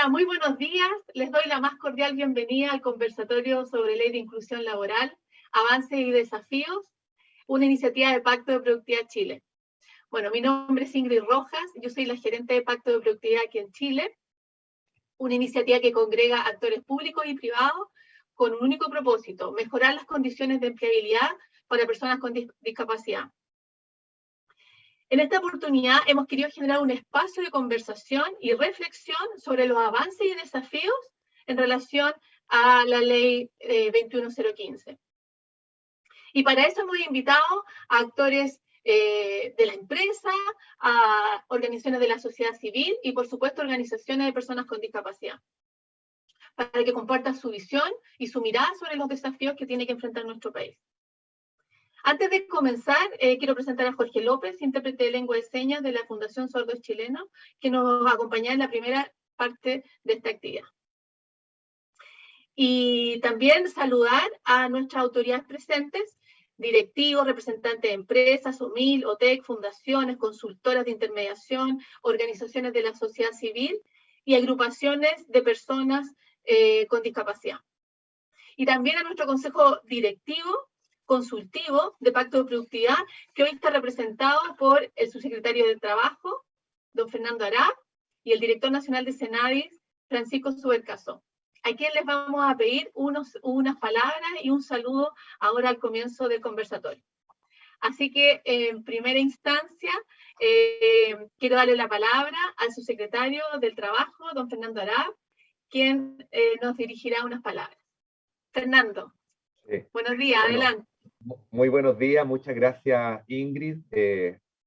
Hola, muy buenos días. Les doy la más cordial bienvenida al conversatorio sobre Ley de Inclusión Laboral, Avances y Desafíos, una iniciativa de Pacto de Productividad Chile. Bueno, mi nombre es Ingrid Rojas, yo soy la gerente de Pacto de Productividad aquí en Chile, una iniciativa que congrega actores públicos y privados con un único propósito: mejorar las condiciones de empleabilidad para personas con discapacidad. En esta oportunidad hemos querido generar un espacio de conversación y reflexión sobre los avances y desafíos en relación a la ley 21015. Y para eso hemos invitado a actores de la empresa, a organizaciones de la sociedad civil y, por supuesto, organizaciones de personas con discapacidad, para que compartan su visión y su mirada sobre los desafíos que tiene que enfrentar nuestro país. Antes de comenzar, quiero presentar a Jorge López, intérprete de lengua de señas de la Fundación Sordos Chilenos, que nos acompaña en la primera parte de esta actividad. Y también saludar a nuestras autoridades presentes, directivos, representantes de empresas, OMIL, OTEC, fundaciones, consultoras de intermediación, organizaciones de la sociedad civil y agrupaciones de personas con discapacidad. Y también a nuestro consejo directivo, consultivo de Pacto de Productividad, que hoy está representado por el subsecretario de Trabajo, don Fernando Arap, y el director nacional de Senadis, Francisco Subercaso, a quien les vamos a pedir unas palabras y un saludo ahora al comienzo del conversatorio. Así que, en primera instancia, quiero darle la palabra al subsecretario del Trabajo, don Fernando Arap, quien nos dirigirá unas palabras. Fernando, sí. Buenos días, Bueno, adelante. muy buenos días, muchas gracias Ingrid,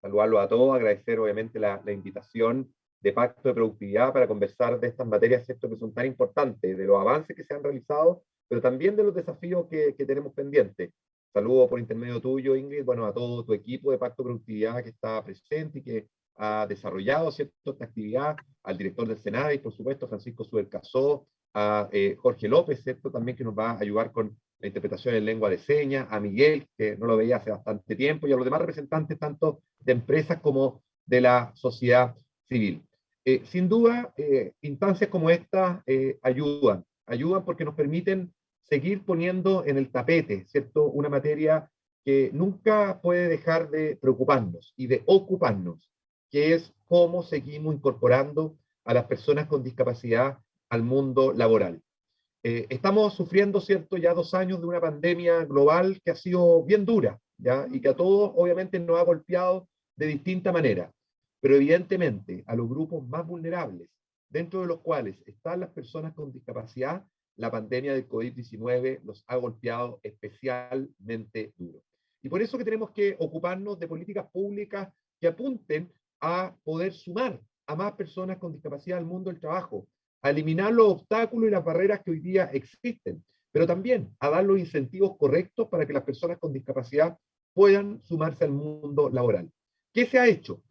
saludarlos a todos, agradecer obviamente la invitación de Pacto de Productividad para conversar de estas materias, ¿cierto?, que son tan importantes, de los avances que se han realizado, pero también de los desafíos que tenemos pendientes. Saludo por intermedio tuyo, Ingrid, bueno, a todo tu equipo de Pacto de Productividad que está presente y que ha desarrollado, ¿cierto?, esta actividad, al director del Senado y, por supuesto, Francisco Subercaso, a Jorge López, ¿cierto?, también, que nos va a ayudar con la interpretación en lengua de señas, a Miguel, que no lo veía hace bastante tiempo, y a los demás representantes tanto de empresas como de la sociedad civil. Sin duda, instancias como esta ayudan porque nos permiten seguir poniendo en el tapete, ¿cierto?, una materia que nunca puede dejar de preocuparnos y de ocuparnos, que es cómo seguimos incorporando a las personas con discapacidad al mundo laboral. Estamos sufriendo, ¿cierto?, ya 2 años de una pandemia global que ha sido bien dura, ¿ya?, y que a todos obviamente nos ha golpeado de distinta manera, pero evidentemente a los grupos más vulnerables, dentro de los cuales están las personas con discapacidad, la pandemia del COVID-19 los ha golpeado especialmente duro. Y por eso que tenemos que ocuparnos de políticas públicas que apunten a poder sumar a más personas con discapacidad al mundo del trabajo, a eliminar los obstáculos y las barreras que hoy día existen, pero también a dar los incentivos correctos para que las personas con discapacidad puedan sumarse al mundo laboral. ¿Qué se ha hecho?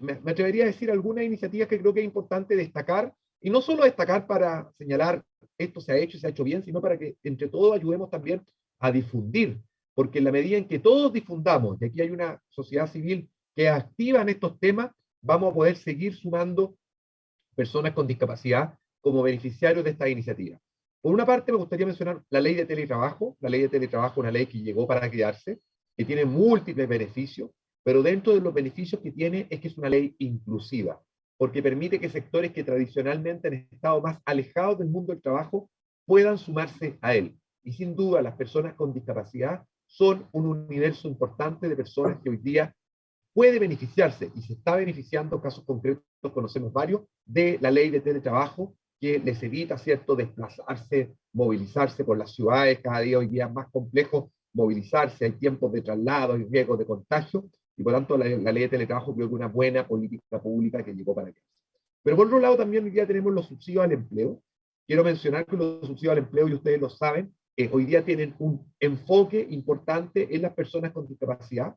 Me atrevería a decir algunas iniciativas que creo que es importante destacar, y no solo destacar para señalar esto se ha hecho y se ha hecho bien, sino para que entre todos ayudemos también a difundir, porque en la medida en que todos difundamos, y aquí hay una sociedad civil que es activa en estos temas, vamos a poder seguir sumando personas con discapacidad como beneficiarios de esta iniciativa. Por una parte, me gustaría mencionar la ley de teletrabajo. La ley de teletrabajo es una ley que llegó para quedarse, que tiene múltiples beneficios, pero dentro de los beneficios que tiene es que es una ley inclusiva, porque permite que sectores que tradicionalmente han estado más alejados del mundo del trabajo puedan sumarse a él. Y sin duda, las personas con discapacidad son un universo importante de personas que hoy día puede beneficiarse y se está beneficiando, casos concretos conocemos varios, de la ley de teletrabajo, que les evita, ¿cierto?, desplazarse, movilizarse por las ciudades. Cada día hoy día es más complejo movilizarse, hay tiempos de traslado, hay riesgos de contagio, y por tanto la ley de teletrabajo creo que es una buena política pública que llegó para quedarse. Pero por otro lado también hoy día tenemos los subsidios al empleo. Quiero mencionar que los subsidios al empleo, y ustedes lo saben, hoy día tienen un enfoque importante en las personas con discapacidad.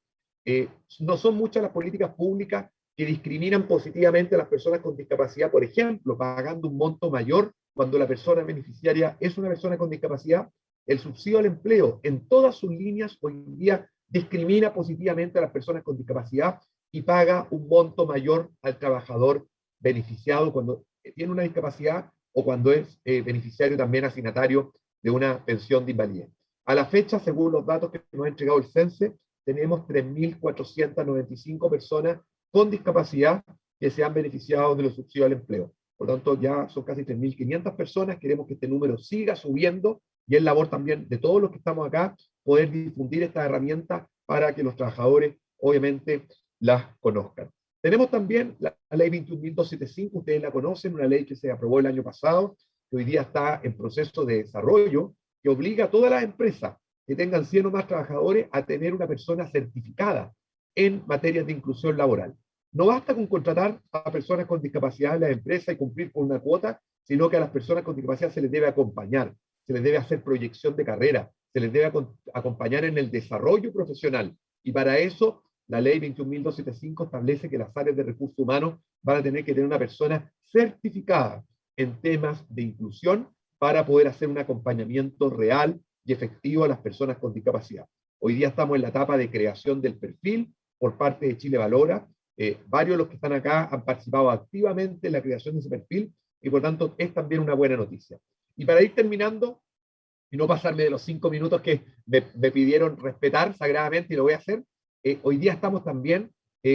No son muchas las políticas públicas que discriminan positivamente a las personas con discapacidad, por ejemplo, pagando un monto mayor cuando la persona beneficiaria es una persona con discapacidad. El subsidio al empleo en todas sus líneas hoy día discrimina positivamente a las personas con discapacidad y paga un monto mayor al trabajador beneficiado cuando tiene una discapacidad o cuando es beneficiario también asignatario de una pensión de invalidez. A la fecha, según los datos que nos ha entregado el CENSE, tenemos 3.495 personas con discapacidad que se han beneficiado de los subsidios al empleo. Por lo tanto, ya son casi 3.500 personas. Queremos que este número siga subiendo y es labor también de todos los que estamos acá poder difundir estas herramientas para que los trabajadores, obviamente, las conozcan. Tenemos también la ley 21.275, ustedes la conocen, una ley que se aprobó el año pasado, que hoy día está en proceso de desarrollo, que obliga a todas las empresas que tengan 100 o más trabajadores a tener una persona certificada en materias de inclusión laboral. No basta con contratar a personas con discapacidad en la empresa y cumplir con una cuota, sino que a las personas con discapacidad se les debe acompañar, se les debe hacer proyección de carrera, se les debe acompañar en el desarrollo profesional. Y para eso, la ley 21.275 establece que las áreas de recursos humanos van a tener que tener una persona certificada en temas de inclusión para poder hacer un acompañamiento real y efectivo a las personas con discapacidad. Hoy día estamos en la etapa de creación del perfil por parte de Chile Valora. Varios de los que están acá han participado activamente en la creación de ese perfil y por tanto es también una buena noticia. Y para ir terminando, y no pasarme de los 5 minutos que me pidieron respetar sagradamente, y lo voy a hacer, hoy día estamos también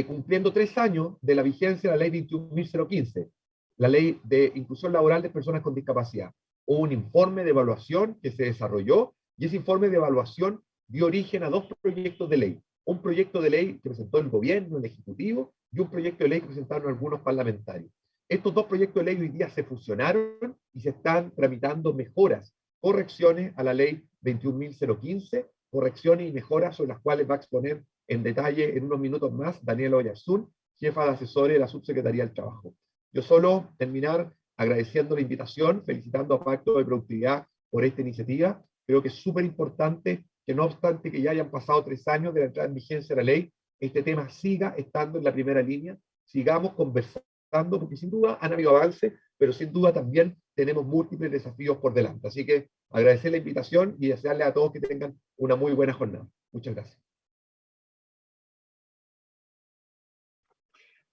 cumpliendo 3 años de la vigencia de la ley 21.015, la ley de inclusión laboral de personas con discapacidad. Hubo un informe de evaluación que se desarrolló y ese informe de evaluación dio origen a 2 proyectos de ley. Un proyecto de ley que presentó el gobierno, el Ejecutivo, y un proyecto de ley que presentaron algunos parlamentarios. Estos 2 proyectos de ley hoy día se fusionaron y se están tramitando mejoras, correcciones a la ley 21.015, correcciones y mejoras sobre las cuales va a exponer en detalle en unos minutos más Daniela Oyarzún, jefa de asesores de la Subsecretaría del Trabajo. Yo solo terminar agradeciendo la invitación, felicitando a Pacto de Productividad por esta iniciativa. Creo que es súper importante que no obstante que ya hayan pasado 3 años de la entrada en vigencia de la ley, este tema siga estando en la primera línea, sigamos conversando, porque sin duda han habido avances, pero sin duda también tenemos múltiples desafíos por delante. Así que agradecer la invitación y desearles a todos que tengan una muy buena jornada. Muchas gracias.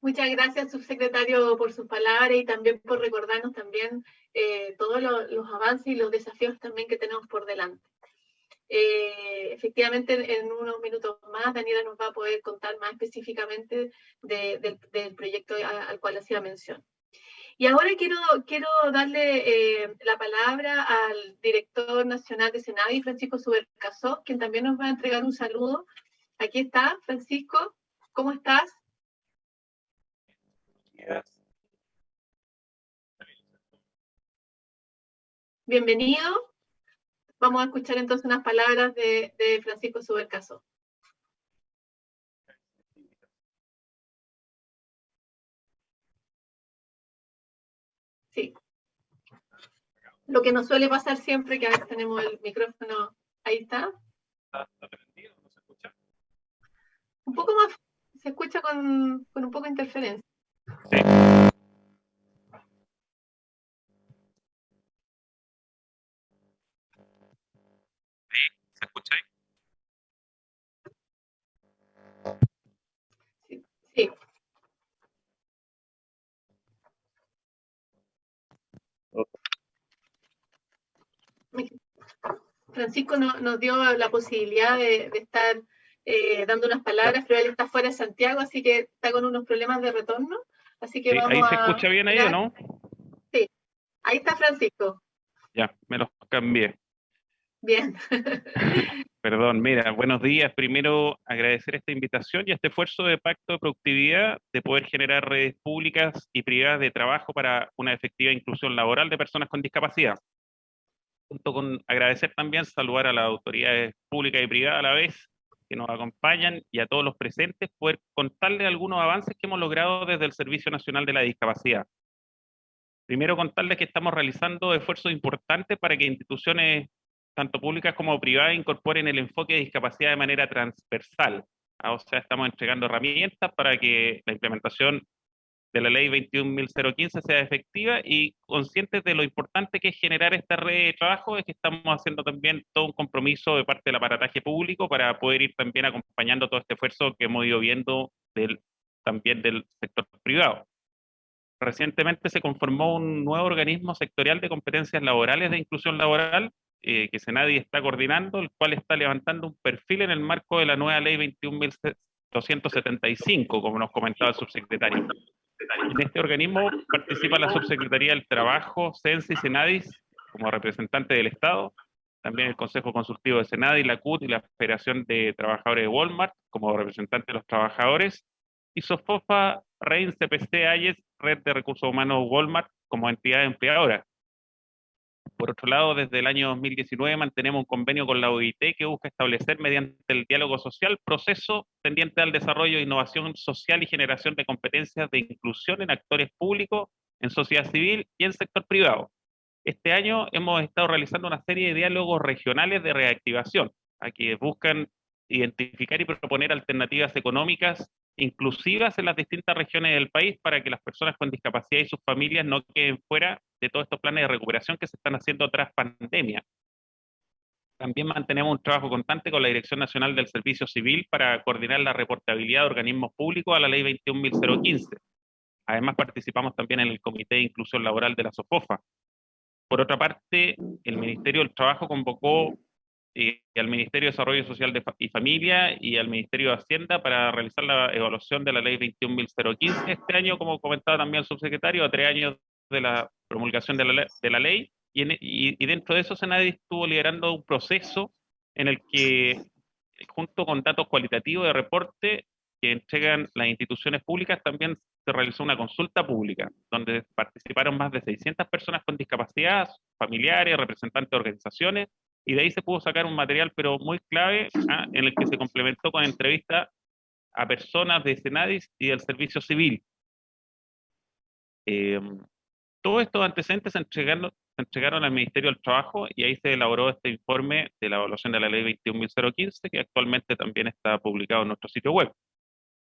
Muchas gracias, subsecretario, por sus palabras y también por recordarnos también todos los avances y los desafíos también que tenemos por delante. Efectivamente, en unos minutos más, Daniela nos va a poder contar más específicamente del proyecto al cual hacía mención. Y ahora quiero darle la palabra al director nacional de Senavi, Francisco Subercasó, quien también nos va a entregar un saludo. Aquí está, Francisco, ¿cómo estás? Bienvenido. Vamos a escuchar entonces unas palabras de Francisco Subercasó. Sí. Lo que nos suele pasar siempre, que a veces tenemos el micrófono. Ahí está. ¿Está prendido? ¿No se escucha? Un poco más, se escucha con un poco de interferencia. Sí. ¿Se escucha ahí? Sí. Francisco nos dio la posibilidad de estar dando unas palabras, pero él está fuera de Santiago, así que está con unos problemas de retorno. Así que Sí, vamos ¿ahí se a escucha bien ahí o no? Sí, ahí está Francisco. Ya, me los cambié. Bien. Perdón, mira, buenos días. Primero, agradecer esta invitación y este esfuerzo de Pacto de Productividad de poder generar redes públicas y privadas de trabajo para una efectiva inclusión laboral de personas con discapacidad. Junto con agradecer también, saludar a las autoridades públicas y privadas a la vez que nos acompañan y a todos los presentes, poder contarles algunos avances que hemos logrado desde el Servicio Nacional de la Discapacidad. Primero, contarles que estamos realizando esfuerzos importantes para que instituciones, tanto públicas como privadas, incorporen el enfoque de discapacidad de manera transversal. O sea, estamos entregando herramientas para que la implementación de la ley 21.015 sea efectiva y conscientes de lo importante que es generar esta red de trabajo, es que estamos haciendo también todo un compromiso de parte del aparataje público para poder ir también acompañando todo este esfuerzo que hemos ido viendo también del sector privado. Recientemente se conformó un nuevo organismo sectorial de competencias laborales de inclusión laboral, que SENADI está coordinando, el cual está levantando un perfil en el marco de la nueva ley 21.275, como nos comentaba el subsecretario. En este organismo participa la Subsecretaría del Trabajo, CENSE y SENADIS como representante del Estado, también el Consejo Consultivo de SENADI, la CUT y la Federación de Trabajadores de Walmart como representante de los trabajadores, y SOFOFA, REIN, CPC, AYES, Red de Recursos Humanos Walmart como entidad empleadora. Por otro lado, desde el año 2019 mantenemos un convenio con la OIT que busca establecer mediante el diálogo social proceso tendiente al desarrollo de innovación social y generación de competencias de inclusión en actores públicos, en sociedad civil y en sector privado. Este año hemos estado realizando una serie de diálogos regionales de reactivación, a que buscan identificar y proponer alternativas económicas inclusivas en las distintas regiones del país para que las personas con discapacidad y sus familias no queden fuera de todos estos planes de recuperación que se están haciendo tras pandemia. También mantenemos un trabajo constante con la Dirección Nacional del Servicio Civil para coordinar la reportabilidad de organismos públicos a la Ley 21.015. Además, participamos también en el Comité de Inclusión Laboral de la SOFOFA. Por otra parte, el Ministerio del Trabajo convocó al Ministerio de Desarrollo Social y Familia y al Ministerio de Hacienda para realizar la evaluación de la Ley 21.015 este año, como comentaba también el subsecretario, a 3 años de la promulgación de la ley, y dentro de eso SENADI estuvo liderando un proceso en el que, junto con datos cualitativos de reporte que entregan las instituciones públicas, también se realizó una consulta pública, donde participaron más de 600 personas con discapacidad, familiares, representantes de organizaciones, y de ahí se pudo sacar un material, pero muy clave, en el que se complementó con entrevistas a personas de SENADIS y del Servicio Civil. Todos estos antecedentes se entregaron al Ministerio del Trabajo y ahí se elaboró este informe de la evaluación de la Ley 21.015, que actualmente también está publicado en nuestro sitio web.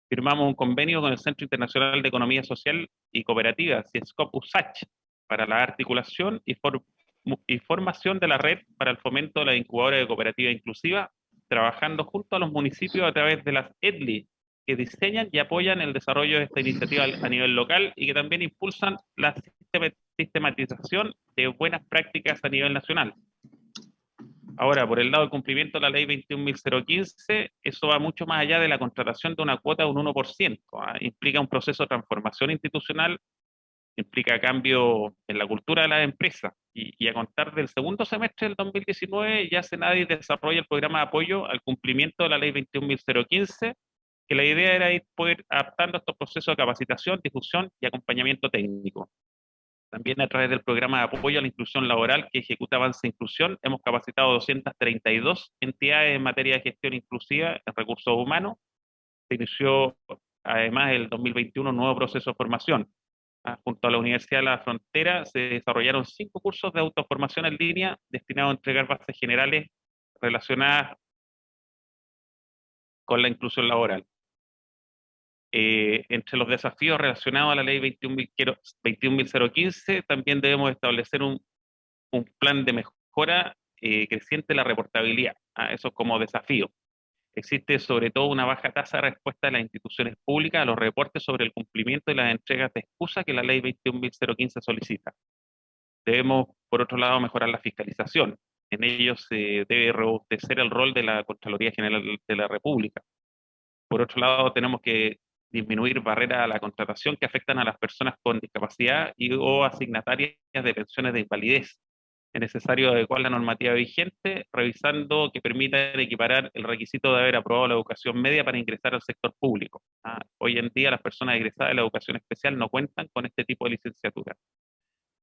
Firmamos un convenio con el Centro Internacional de Economía Social y Cooperativa, CIESCOP-USACH, para la articulación y formación de la red para el fomento de la incubadora de cooperativa inclusiva, trabajando junto a los municipios a través de las EDLI, que diseñan y apoyan el desarrollo de esta iniciativa a nivel local y que también impulsan la sistematización de buenas prácticas a nivel nacional. Ahora, por el lado del cumplimiento de la ley 21.015, eso va mucho más allá de la contratación de una cuota de un 1%. Implica un proceso de transformación institucional, implica cambio en la cultura de las empresas. Y a contar del segundo semestre del 2019 ya SENADI desarrolla el programa de apoyo al cumplimiento de la ley 21.015, que la idea era ir poder adaptando estos procesos de capacitación, difusión y acompañamiento técnico. También a través del programa de apoyo a la inclusión laboral que ejecuta Avance Inclusión, hemos capacitado 232 entidades en materia de gestión inclusiva en recursos humanos. Se inició además el 2021 un nuevo proceso de formación. Junto a la Universidad de la Frontera se desarrollaron 5 cursos de autoformación en línea destinados a entregar bases generales relacionadas con la inclusión laboral. Entre los desafíos relacionados a la ley 21.015, también debemos establecer un plan de mejora creciente de la reportabilidad. Eso como desafío. Existe sobre todo una baja tasa de respuesta de las instituciones públicas a los reportes sobre el cumplimiento de las entregas de excusa que la ley 21.015 solicita. Debemos, por otro lado, mejorar la fiscalización. En ello se debe robustecer el rol de la Contraloría General de la República. Por otro lado, tenemos que disminuir barreras a la contratación que afectan a las personas con discapacidad o asignatarias de pensiones de invalidez. Es necesario adecuar la normativa vigente, revisando que permita equiparar el requisito de haber aprobado la educación media para ingresar al sector público. Hoy en día las personas egresadas de la educación especial no cuentan con este tipo de licenciatura.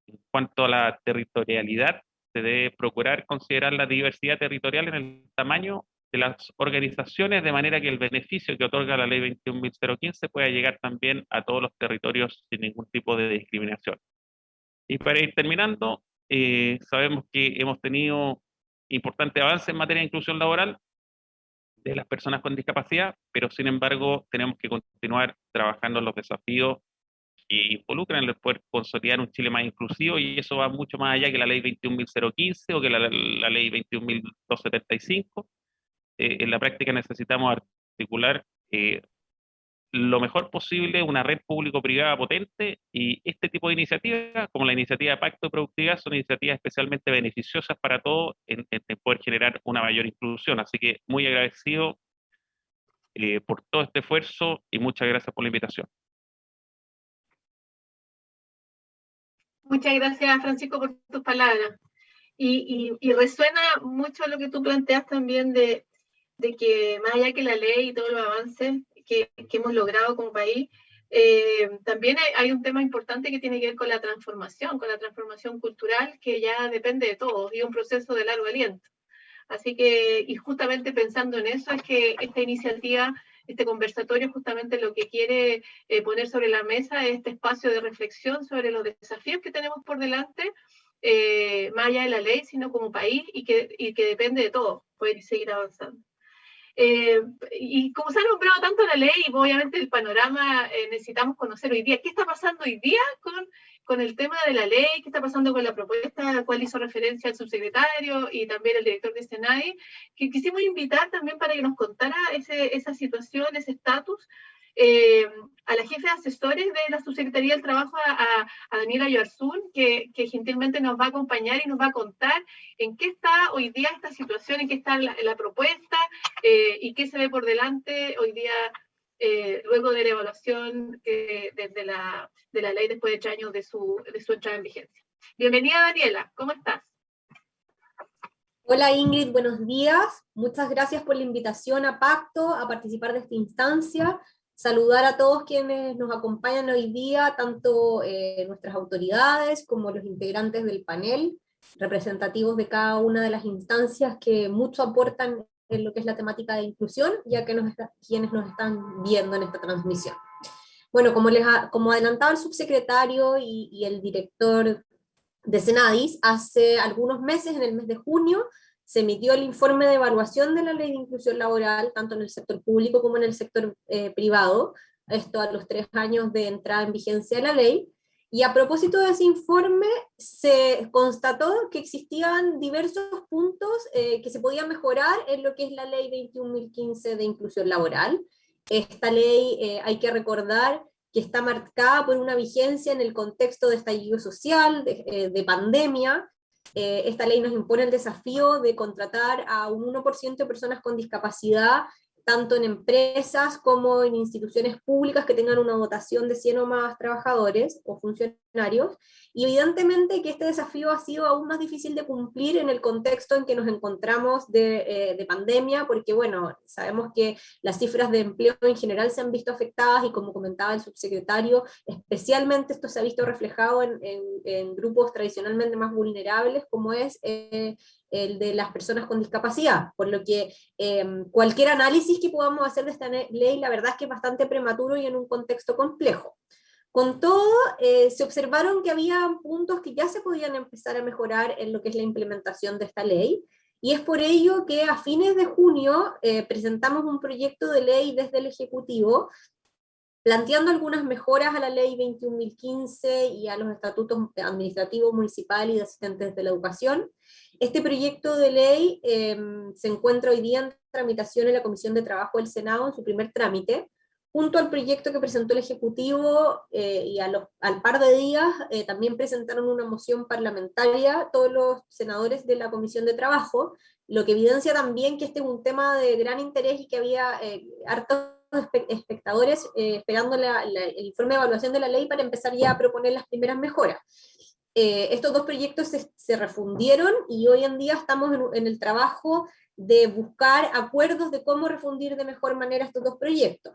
En cuanto a la territorialidad, se debe procurar considerar la diversidad territorial en el tamaño de las organizaciones, de manera que el beneficio que otorga la ley 21.015 pueda llegar también a todos los territorios sin ningún tipo de discriminación. Y para ir terminando, sabemos que hemos tenido importante avance en materia de inclusión laboral de las personas con discapacidad, pero sin embargo tenemos que continuar trabajando en los desafíos que involucran el poder consolidar un Chile más inclusivo, y eso va mucho más allá que la ley 21.015 o que la ley 21.275. En la práctica necesitamos articular lo mejor posible una red público-privada potente, y este tipo de iniciativas, como la iniciativa de Pacto de Productividad, son iniciativas especialmente beneficiosas para todos en poder generar una mayor inclusión. Así que muy agradecido por todo este esfuerzo y muchas gracias por la invitación. Muchas gracias, Francisco, por tus palabras. Y resuena mucho lo que tú planteas también de que más allá que la ley y todos los avances que hemos logrado como país, también hay un tema importante que tiene que ver con la transformación cultural, que ya depende de todos, y un proceso de largo aliento. Así que, y justamente pensando en eso, es que esta iniciativa, este conversatorio, justamente lo que quiere poner sobre la mesa es este espacio de reflexión sobre los desafíos que tenemos por delante, más allá de la ley, sino como país, y que depende de todos poder seguir avanzando. Y como se ha nombrado tanto la ley, y obviamente el panorama, necesitamos conocer hoy día qué está pasando hoy día con el tema de la ley, qué está pasando con la propuesta a la cual hizo referencia el subsecretario y también el director de SENAI, que quisimos invitar también para que nos contara esa situación, ese estatus, a la jefe de asesores de la Subsecretaría del Trabajo, a Daniela Yoarzún, que gentilmente nos va a acompañar y nos va a contar en qué está hoy día esta situación, en qué está la propuesta, y qué se ve por delante hoy día, luego de la evaluación de la ley después de 3 años de su entrada en vigencia. Bienvenida, Daniela, ¿cómo estás? Hola Ingrid, buenos días. Muchas gracias por la invitación a Pacto, a participar de esta instancia. Saludar a todos quienes nos acompañan hoy día, tanto nuestras autoridades como los integrantes del panel, representativos de cada una de las instancias que mucho aportan en lo que es la temática de inclusión, ya que quienes nos están viendo en esta transmisión. Bueno, como adelantaba el subsecretario y el director de Senadis, hace algunos meses, en el mes de junio, se emitió el informe de evaluación de la Ley de Inclusión Laboral, tanto en el sector público como en el sector privado, esto a los 3 años de entrada en vigencia de la ley, y a propósito de ese informe se constató que existían diversos puntos que se podían mejorar en lo que es la Ley 21.015 de Inclusión Laboral. Esta ley, hay que recordar, que está marcada por una vigencia en el contexto de estallido social, de pandemia. Esta ley nos impone el desafío de contratar a un 1% de personas con discapacidad, tanto en empresas como en instituciones públicas que tengan una dotación de 100 o más trabajadores o funcionarios, y evidentemente que este desafío ha sido aún más difícil de cumplir en el contexto en que nos encontramos de pandemia, porque bueno, sabemos que las cifras de empleo en general se han visto afectadas, y como comentaba el subsecretario, especialmente esto se ha visto reflejado en grupos tradicionalmente más vulnerables, como es el de las personas con discapacidad, por lo que cualquier análisis que podamos hacer de esta ley, la verdad es que es bastante prematuro y en un contexto complejo. Con todo, se observaron que había puntos que ya se podían empezar a mejorar en lo que es la implementación de esta ley, y es por ello que a fines de junio presentamos un proyecto de ley desde el Ejecutivo, planteando algunas mejoras a la ley 21.015 y a los estatutos administrativos municipales y de asistentes de la educación. Este proyecto de ley se encuentra hoy día en tramitación en la Comisión de Trabajo del Senado en su primer trámite, junto al proyecto que presentó el Ejecutivo, y al par de días también presentaron una moción parlamentaria todos los senadores de la Comisión de Trabajo, lo que evidencia también que este es un tema de gran interés y que había hartos espectadores esperando el informe de evaluación de la ley para empezar ya a proponer las primeras mejoras. Estos dos proyectos se refundieron y hoy en día estamos en el trabajo de buscar acuerdos de cómo refundir de mejor manera estos dos proyectos.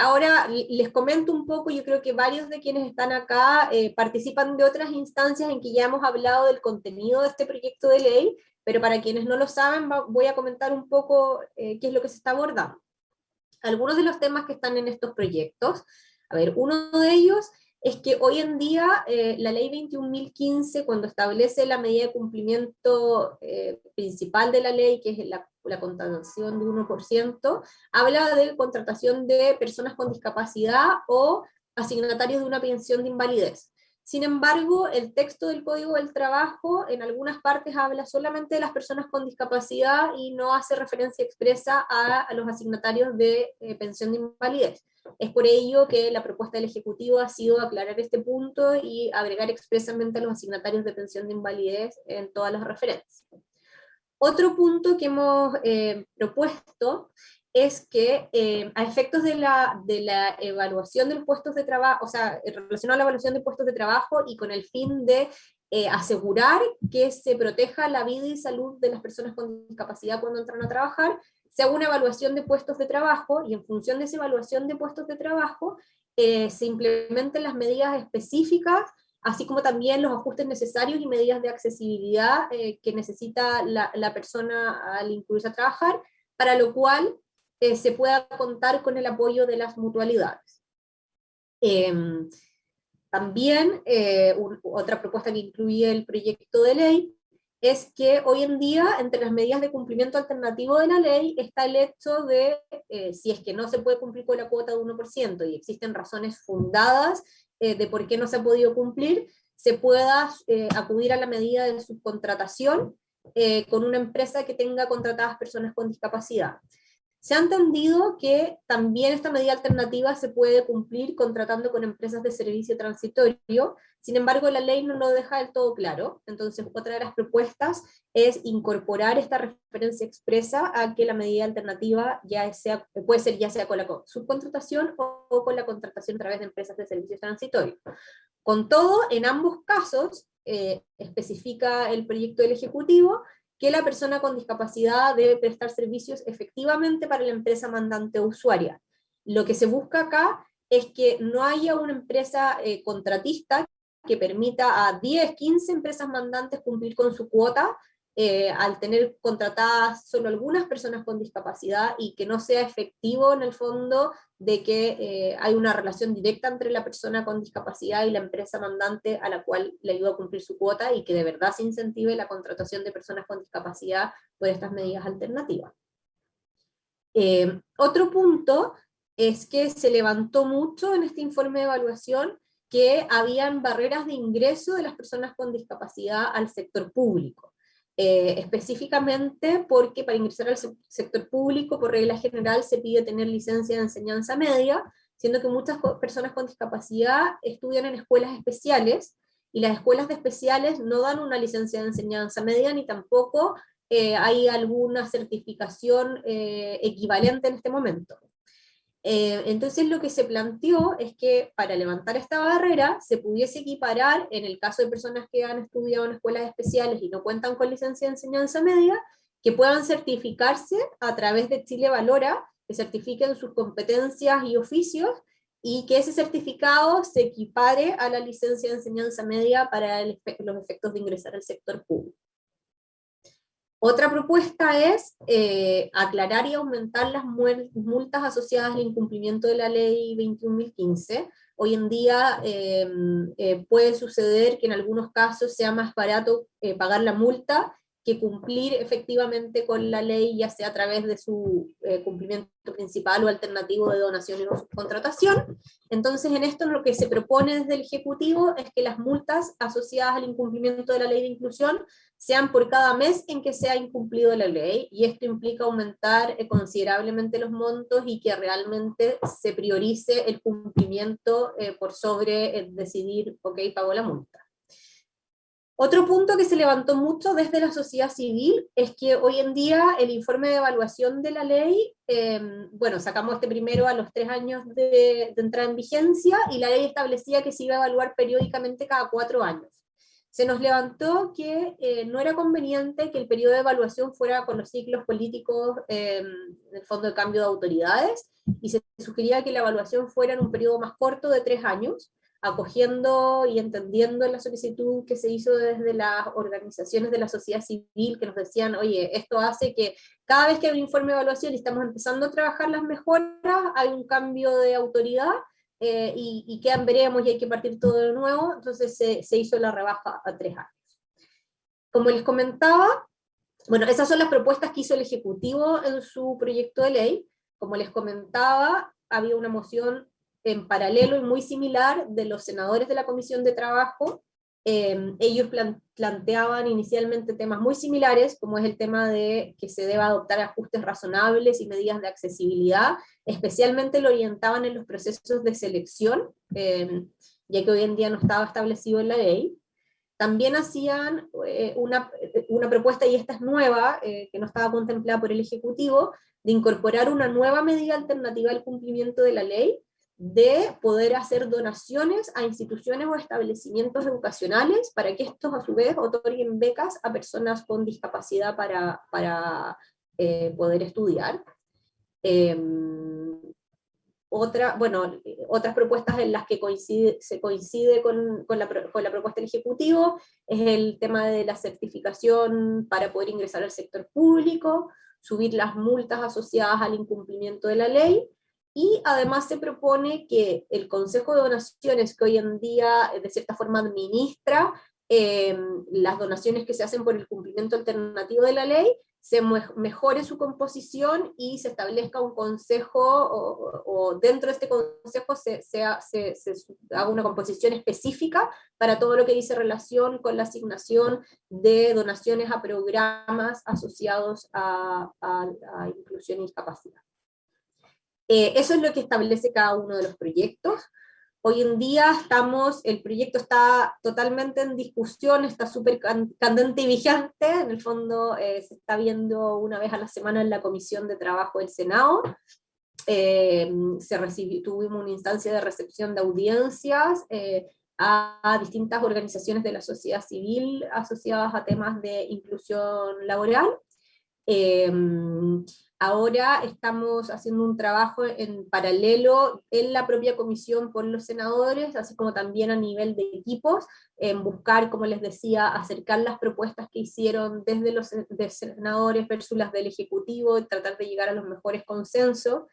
Ahora les comento un poco, yo creo que varios de quienes están acá participan de otras instancias en que ya hemos hablado del contenido de este proyecto de ley, pero para quienes no lo saben voy a comentar un poco qué es lo que se está abordando. Algunos de los temas que están en estos proyectos, a ver, uno de ellos es que hoy en día la ley 21.015, cuando establece la medida de cumplimiento principal de la ley, que es la contratación de 1%, habla de contratación de personas con discapacidad o asignatarios de una pensión de invalidez. Sin embargo, el texto del Código del Trabajo en algunas partes habla solamente de las personas con discapacidad y no hace referencia expresa a los asignatarios de pensión de invalidez. Es por ello que la propuesta del Ejecutivo ha sido aclarar este punto y agregar expresamente a los asignatarios de pensión de invalidez en todas las referencias. Otro punto que hemos propuesto es que a efectos de la evaluación de los puestos de trabajo, o sea, relacionado a la evaluación de puestos de trabajo y con el fin de asegurar que se proteja la vida y salud de las personas con discapacidad cuando entran a trabajar, se haga una evaluación de puestos de trabajo y en función de esa evaluación de puestos de trabajo se implementen las medidas específicas, así como también los ajustes necesarios y medidas de accesibilidad que necesita la persona al incluirse a trabajar, para lo cual se pueda contar con el apoyo de las mutualidades. También, otra propuesta que incluye el proyecto de ley, es que hoy en día, entre las medidas de cumplimiento alternativo de la ley, está el hecho de, si es que no se puede cumplir con la cuota de 1%, y existen razones fundadas de por qué no se ha podido cumplir, se pueda acudir a la medida de subcontratación con una empresa que tenga contratadas personas con discapacidad. Se ha entendido que también esta medida alternativa se puede cumplir contratando con empresas de servicio transitorio, sin embargo la ley no lo deja del todo claro, entonces otra de las propuestas es incorporar esta referencia expresa a que la medida alternativa ya sea, puede ser ya sea con la subcontratación o con la contratación a través de empresas de servicios transitorios. Con todo, en ambos casos, especifica el proyecto del Ejecutivo, que la persona con discapacidad debe prestar servicios efectivamente para la empresa mandante o usuaria. Lo que se busca acá es que no haya una empresa contratista que permita a 10, 15 empresas mandantes cumplir con su cuota, al tener contratadas solo algunas personas con discapacidad, y que no sea efectivo en el fondo de que hay una relación directa entre la persona con discapacidad y la empresa mandante a la cual le ayuda a cumplir su cuota, y que de verdad se incentive la contratación de personas con discapacidad por estas medidas alternativas. Otro punto es que se levantó mucho en este informe de evaluación que habían barreras de ingreso de las personas con discapacidad al sector público. Específicamente porque para ingresar al sector público, por regla general, se pide tener licencia de enseñanza media, siendo que muchas personas con discapacidad estudian en escuelas especiales, y las escuelas de especiales no dan una licencia de enseñanza media, ni tampoco hay alguna certificación equivalente en este momento. Entonces lo que se planteó es que para levantar esta barrera se pudiese equiparar, en el caso de personas que han estudiado en escuelas especiales y no cuentan con licencia de enseñanza media, que puedan certificarse a través de Chile Valora, que certifiquen sus competencias y oficios, y que ese certificado se equipare a la licencia de enseñanza media para los efectos de ingresar al sector público. Otra propuesta es aclarar y aumentar las multas asociadas al incumplimiento de la ley 21.015. Hoy en día puede suceder que en algunos casos sea más barato pagar la multa que cumplir efectivamente con la ley, ya sea a través de su cumplimiento principal o alternativo de donación y no subcontratación. Entonces, en esto lo que se propone desde el Ejecutivo es que las multas asociadas al incumplimiento de la ley de inclusión sean por cada mes en que se ha incumplido la ley, y esto implica aumentar considerablemente los montos y que realmente se priorice el cumplimiento por sobre decidir, ok, pago la multa. Otro punto que se levantó mucho desde la sociedad civil es que hoy en día el informe de evaluación de la ley, bueno, sacamos este primero a los 3 años de entrada en vigencia, y la ley establecía que se iba a evaluar periódicamente cada 4 años. Se nos levantó que no era conveniente que el periodo de evaluación fuera con los ciclos políticos del Fondo de Cambio de Autoridades, y se sugería que la evaluación fuera en un periodo más corto de 3 años, acogiendo y entendiendo la solicitud que se hizo desde las organizaciones de la sociedad civil, que nos decían, oye, esto hace que cada vez que hay un informe de evaluación y estamos empezando a trabajar las mejoras, hay un cambio de autoridad, y quedan veremos y hay que partir todo de nuevo, entonces se hizo la rebaja a 3 años. Como les comentaba, bueno, esas son las propuestas que hizo el Ejecutivo en su proyecto de ley. Como les comentaba, había una moción en paralelo y muy similar de los senadores de la Comisión de Trabajo. Ellos planteaban inicialmente temas muy similares, como es el tema de que se deba adoptar ajustes razonables y medidas de accesibilidad, especialmente lo orientaban en los procesos de selección, ya que hoy en día no estaba establecido en la ley. También hacían una propuesta, y esta es nueva, que no estaba contemplada por el Ejecutivo, de incorporar una nueva medida alternativa al cumplimiento de la ley, de poder hacer donaciones a instituciones o establecimientos educacionales para que estos a su vez otorguen becas a personas con discapacidad para poder estudiar. Otras propuestas en las que se coincide con la propuesta del Ejecutivo es el tema de la certificación para poder ingresar al sector público, subir las multas asociadas al incumplimiento de la ley, y además se propone que el Consejo de Donaciones, que hoy en día de cierta forma administra las donaciones que se hacen por el cumplimiento alternativo de la ley, se mejore su composición y se establezca un consejo, o dentro de este consejo se haga una composición específica para todo lo que dice relación con la asignación de donaciones a programas asociados a inclusión y discapacidad. Eso es lo que establece cada uno de los proyectos. Hoy en día el proyecto está totalmente en discusión, está súper candente y vigente. En el fondo se está viendo una vez a la semana en la Comisión de Trabajo del Senado. Tuvimos una instancia de recepción de audiencias a distintas organizaciones de la sociedad civil asociadas a temas de inclusión laboral. Ahora estamos haciendo un trabajo en paralelo en la propia comisión por los senadores, así como también a nivel de equipos, en buscar, como les decía, acercar las propuestas que hicieron desde los senadores versus las del Ejecutivo, y tratar de llegar a los mejores consensos.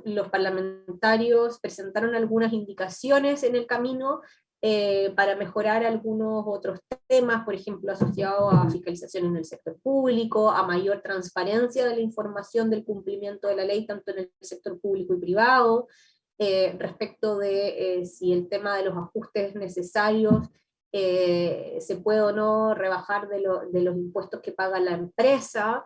Los parlamentarios presentaron algunas indicaciones en el camino para mejorar algunos otros temas, por ejemplo, asociados a fiscalización en el sector público, a mayor transparencia de la información del cumplimiento de la ley, tanto en el sector público y privado, respecto de si el tema de los ajustes necesarios se puede o no rebajar de los impuestos que paga la empresa,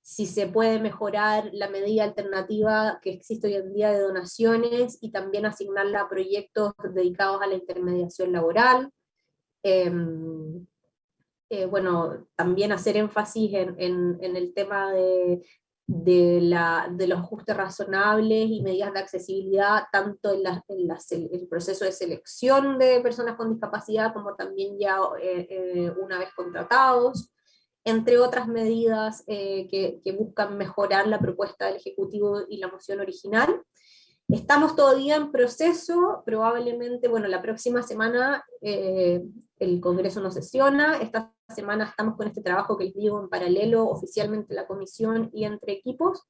si se puede mejorar la medida alternativa que existe hoy en día de donaciones y también asignarla a proyectos dedicados a la intermediación laboral. También hacer énfasis en el tema de los ajustes razonables y medidas de accesibilidad, tanto en el proceso de selección de personas con discapacidad, como también ya una vez contratados, entre otras medidas que buscan mejorar la propuesta del Ejecutivo y la moción original. Estamos todavía en proceso, probablemente, la próxima semana el Congreso no sesiona, esta semana estamos con este trabajo que les digo en paralelo, oficialmente la comisión y entre equipos.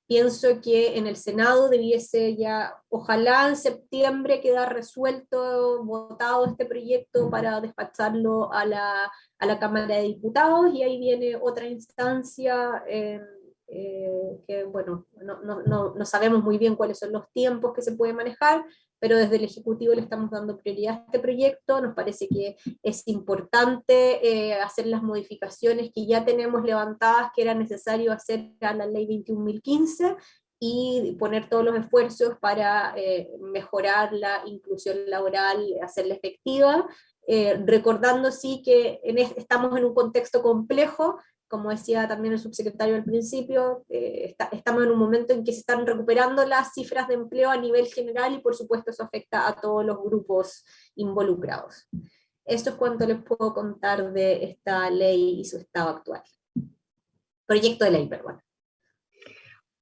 Pienso que en el Senado debiese ya, ojalá en septiembre, quedar resuelto, votado este proyecto para despacharlo a la Cámara de Diputados, y ahí viene otra instancia que no sabemos muy bien cuáles son los tiempos que se puede manejar, pero desde el Ejecutivo le estamos dando prioridad a este proyecto. Nos parece que es importante hacer las modificaciones que ya tenemos levantadas, que era necesario hacer a la ley 21.015, y poner todos los esfuerzos para mejorar la inclusión laboral, hacerla efectiva, recordando sí que estamos en un contexto complejo. Como decía también el subsecretario al principio, estamos en un momento en que se están recuperando las cifras de empleo a nivel general, y por supuesto eso afecta a todos los grupos involucrados. Esto es cuanto les puedo contar de esta ley y su estado actual. Proyecto de ley, perdón.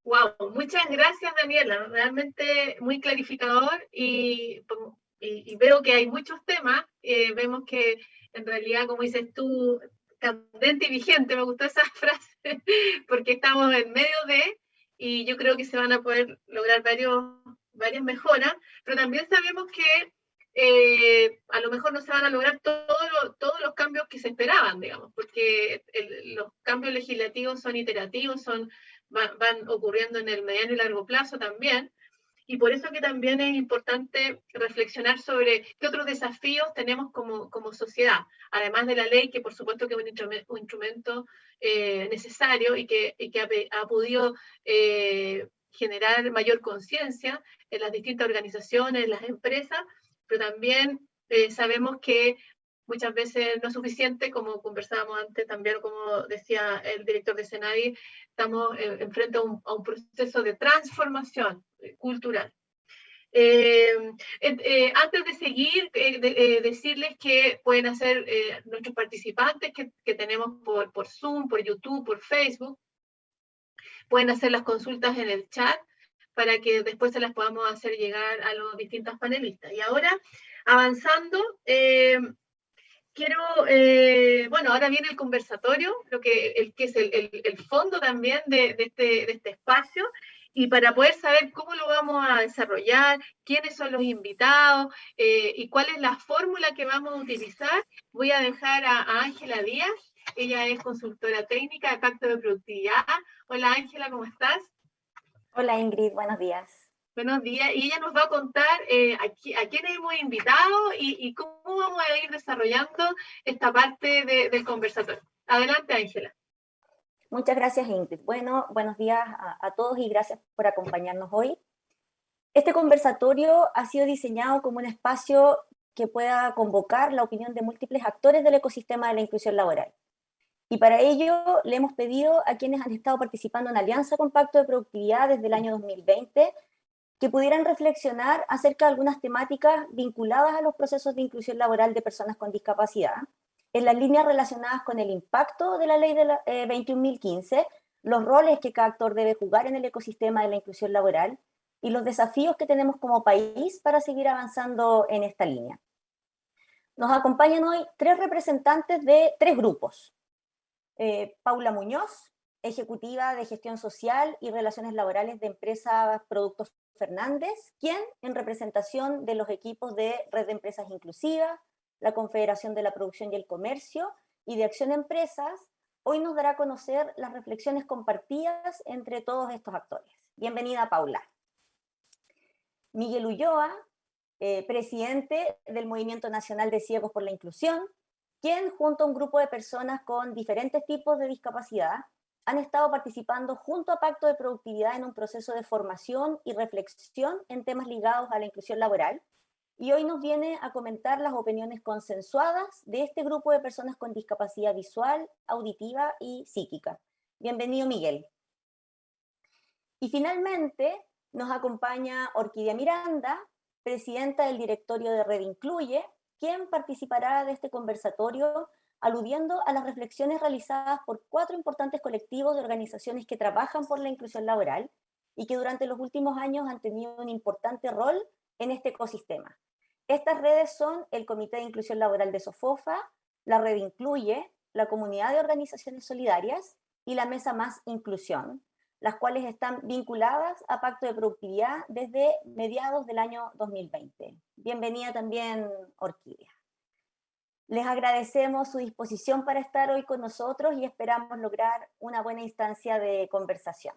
Wow, muchas gracias, Daniela, realmente muy clarificador, y veo que hay muchos temas. Vemos que en realidad, como dices tú, candente y vigente, me gustó esa frase, porque estamos en medio y yo creo que se van a poder lograr varias mejoras, pero también sabemos que a lo mejor no se van a lograr todos los cambios que se esperaban, digamos, porque los cambios legislativos son iterativos, son van ocurriendo en el mediano y largo plazo también. Y por eso que también es importante reflexionar sobre qué otros desafíos tenemos como sociedad, además de la ley, que por supuesto que es un instrumento necesario y que ha podido generar mayor conciencia en las distintas organizaciones, en las empresas, pero también sabemos que muchas veces no es suficiente, como conversábamos antes también, como decía el director de Senadi, estamos enfrente a un proceso de transformación cultural. Antes de seguir, decirles que pueden hacer nuestros participantes que tenemos por Zoom, por YouTube, por Facebook, pueden hacer las consultas en el chat para que después se las podamos hacer llegar a los distintos panelistas. Y ahora, avanzando, quiero, bueno, ahora viene el conversatorio, que es el fondo también de este espacio, y para poder saber cómo lo vamos a desarrollar, quiénes son los invitados y cuál es la fórmula que vamos a utilizar, voy a dejar a Ángela Díaz. Ella es consultora técnica de Pacto de Productividad. Hola Ángela, ¿cómo estás? Hola Ingrid, buenos días. Buenos días, y ella nos va a contar a quiénes hemos invitado y cómo vamos a ir desarrollando esta parte del conversatorio. Adelante, Ángela. Muchas gracias, Ingrid. Bueno, buenos días a todos y gracias por acompañarnos hoy. Este conversatorio ha sido diseñado como un espacio que pueda convocar la opinión de múltiples actores del ecosistema de la inclusión laboral. Y para ello le hemos pedido a quienes han estado participando en alianza con Pacto de Productividad desde el año 2020 que pudieran reflexionar acerca de algunas temáticas vinculadas a los procesos de inclusión laboral de personas con discapacidad, en las líneas relacionadas con el impacto de la ley de 21.015, los roles que cada actor debe jugar en el ecosistema de la inclusión laboral y los desafíos que tenemos como país para seguir avanzando en esta línea. Nos acompañan hoy 3 representantes de 3 grupos. Paula Muñoz, ejecutiva de Gestión Social y Relaciones Laborales de Empresas Productos Fernández, quien, en representación de los equipos de Red de Empresas Inclusivas, la Confederación de la Producción y el Comercio y de Acción Empresas, hoy nos dará a conocer las reflexiones compartidas entre todos estos actores. Bienvenida, Paula. Miguel Ulloa, presidente del Movimiento Nacional de Ciegos por la Inclusión, quien, junto a un grupo de personas con diferentes tipos de discapacidad, han estado participando junto a Pacto de Productividad en un proceso de formación y reflexión en temas ligados a la inclusión laboral, y hoy nos viene a comentar las opiniones consensuadas de este grupo de personas con discapacidad visual, auditiva y psíquica. Bienvenido, Miguel. Y finalmente nos acompaña Orquídea Miranda, presidenta del directorio de Red Incluye, quien participará de este conversatorio aludiendo a las reflexiones realizadas por 4 importantes colectivos de organizaciones que trabajan por la inclusión laboral y que durante los últimos años han tenido un importante rol en este ecosistema. Estas redes son el Comité de Inclusión Laboral de SOFOFA, la Red Incluye, la Comunidad de Organizaciones Solidarias y la Mesa Más Inclusión, las cuales están vinculadas a Pacto de Productividad desde mediados del año 2020. Bienvenida también, Orquídea. Les agradecemos su disposición para estar hoy con nosotros y esperamos lograr una buena instancia de conversación.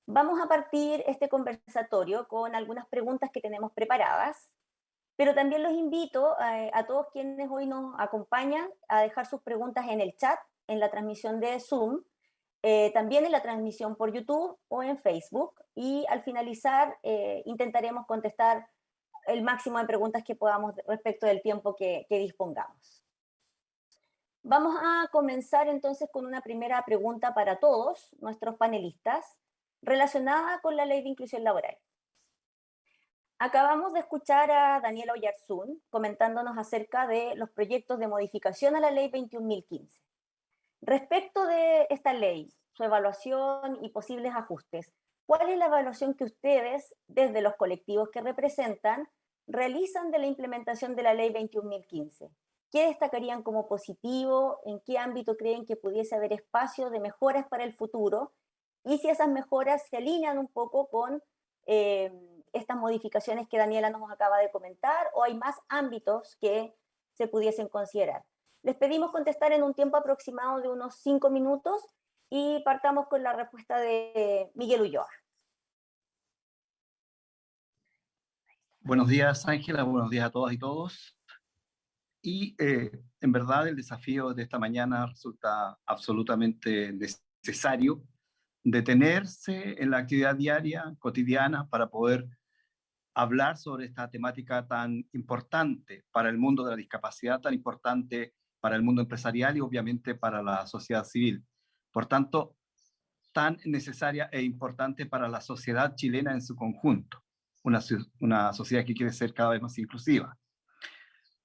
Vamos a partir este conversatorio con algunas preguntas que tenemos preparadas, pero también los invito a todos quienes hoy nos acompañan a dejar sus preguntas en el chat, en la transmisión de Zoom, también en la transmisión por YouTube o en Facebook, y al finalizar intentaremos contestar el máximo de preguntas que podamos respecto del tiempo que dispongamos. Vamos a comenzar entonces con una primera pregunta para todos nuestros panelistas, relacionada con la Ley de Inclusión Laboral. Acabamos de escuchar a Daniela Oyarzún comentándonos acerca de los proyectos de modificación a la Ley 21.015. Respecto de esta ley, su evaluación y posibles ajustes, ¿cuál es la evaluación que ustedes, desde los colectivos que representan, realizan de la implementación de la Ley 21.015? ¿Qué destacarían como positivo? ¿En qué ámbito creen que pudiese haber espacio de mejoras para el futuro? Y si esas mejoras se alinean un poco con estas modificaciones que Daniela nos acaba de comentar, o hay más ámbitos que se pudiesen considerar. Les pedimos contestar en un tiempo aproximado de unos 5 minutos Y partamos con la respuesta de Miguel Ulloa. Buenos días, Ángela, buenos días a todas y todos. Y en verdad el desafío de esta mañana resulta absolutamente necesario detenerse en la actividad diaria, cotidiana, para poder hablar sobre esta temática tan importante para el mundo de la discapacidad, tan importante para el mundo empresarial y obviamente para la sociedad civil. Por tanto, tan necesaria e importante para la sociedad chilena en su conjunto, una sociedad que quiere ser cada vez más inclusiva.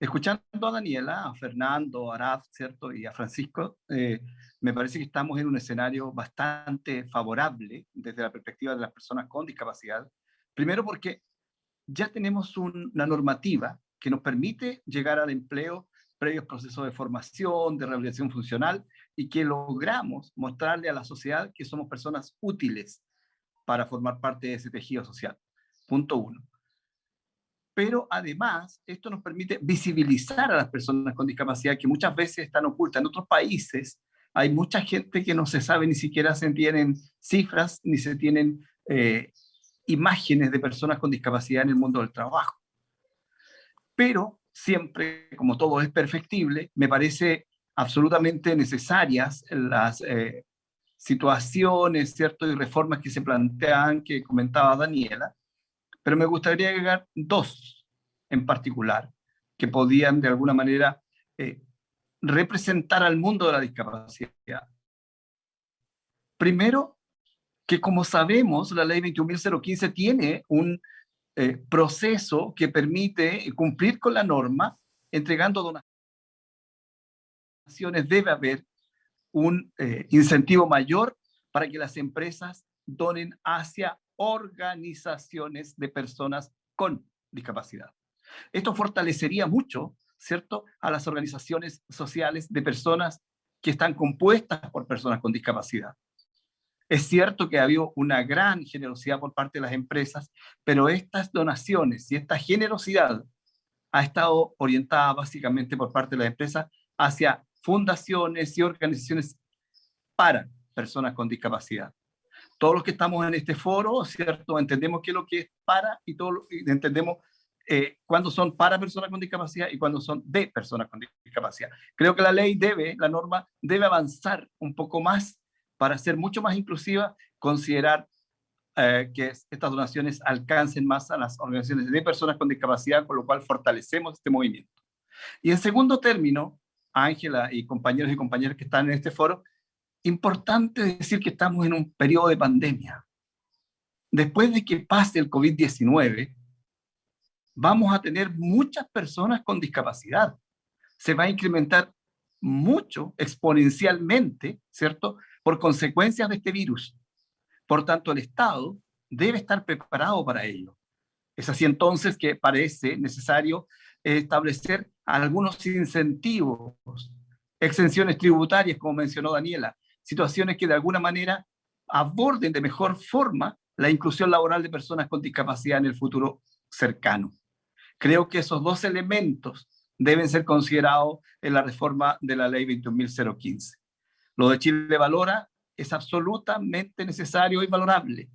Escuchando a Daniela, a Fernando, a Araf, ¿cierto? Y a Francisco, me parece que estamos en un escenario bastante favorable desde la perspectiva de las personas con discapacidad. Primero porque ya tenemos una normativa que nos permite llegar al empleo previos procesos de formación, de rehabilitación funcional, y que logramos mostrarle a la sociedad que somos personas útiles para formar parte de ese tejido social. Punto uno. Pero además, esto nos permite visibilizar a las personas con discapacidad que muchas veces están ocultas. En otros países hay mucha gente que no se sabe, ni siquiera se tienen cifras, ni se tienen imágenes de personas con discapacidad en el mundo del trabajo. Pero siempre, como todo es perfectible, me parece absolutamente necesarias las situaciones, ¿cierto? Y reformas que se plantean, que comentaba Daniela, pero me gustaría agregar dos en particular, que podían de alguna manera representar al mundo de la discapacidad. Primero, que como sabemos, la ley 21.015 tiene un proceso que permite cumplir con la norma, entregando donaciones. Debe haber un incentivo mayor para que las empresas donen hacia organizaciones de personas con discapacidad. Esto fortalecería mucho, ¿cierto?, a las organizaciones sociales de personas que están compuestas por personas con discapacidad. Es cierto que ha habido una gran generosidad por parte de las empresas, pero estas donaciones y esta generosidad ha estado orientada básicamente por parte de las empresas hacia fundaciones y organizaciones para personas con discapacidad. Todos los que estamos en este foro, ¿cierto?, entendemos qué es lo que es para y entendemos cuándo son para personas con discapacidad y cuándo son de personas con discapacidad. Creo que la norma debe avanzar un poco más para ser mucho más inclusiva, considerar que estas donaciones alcancen más a las organizaciones de personas con discapacidad, con lo cual fortalecemos este movimiento. Y en segundo término, Ángela y compañeros y compañeras que están en este foro, importante decir que estamos en un periodo de pandemia. Después de que pase el COVID-19, vamos a tener muchas personas con discapacidad. Se va a incrementar mucho, exponencialmente, ¿cierto?, por consecuencias de este virus. Por tanto, el Estado debe estar preparado para ello. Es así entonces que parece necesario establecer algunos incentivos, exenciones tributarias, como mencionó Daniela, situaciones que de alguna manera aborden de mejor forma la inclusión laboral de personas con discapacidad en el futuro cercano. Creo que esos dos elementos deben ser considerados en la reforma de la ley 21.015. Lo de Chile Valora es absolutamente necesario y valorable.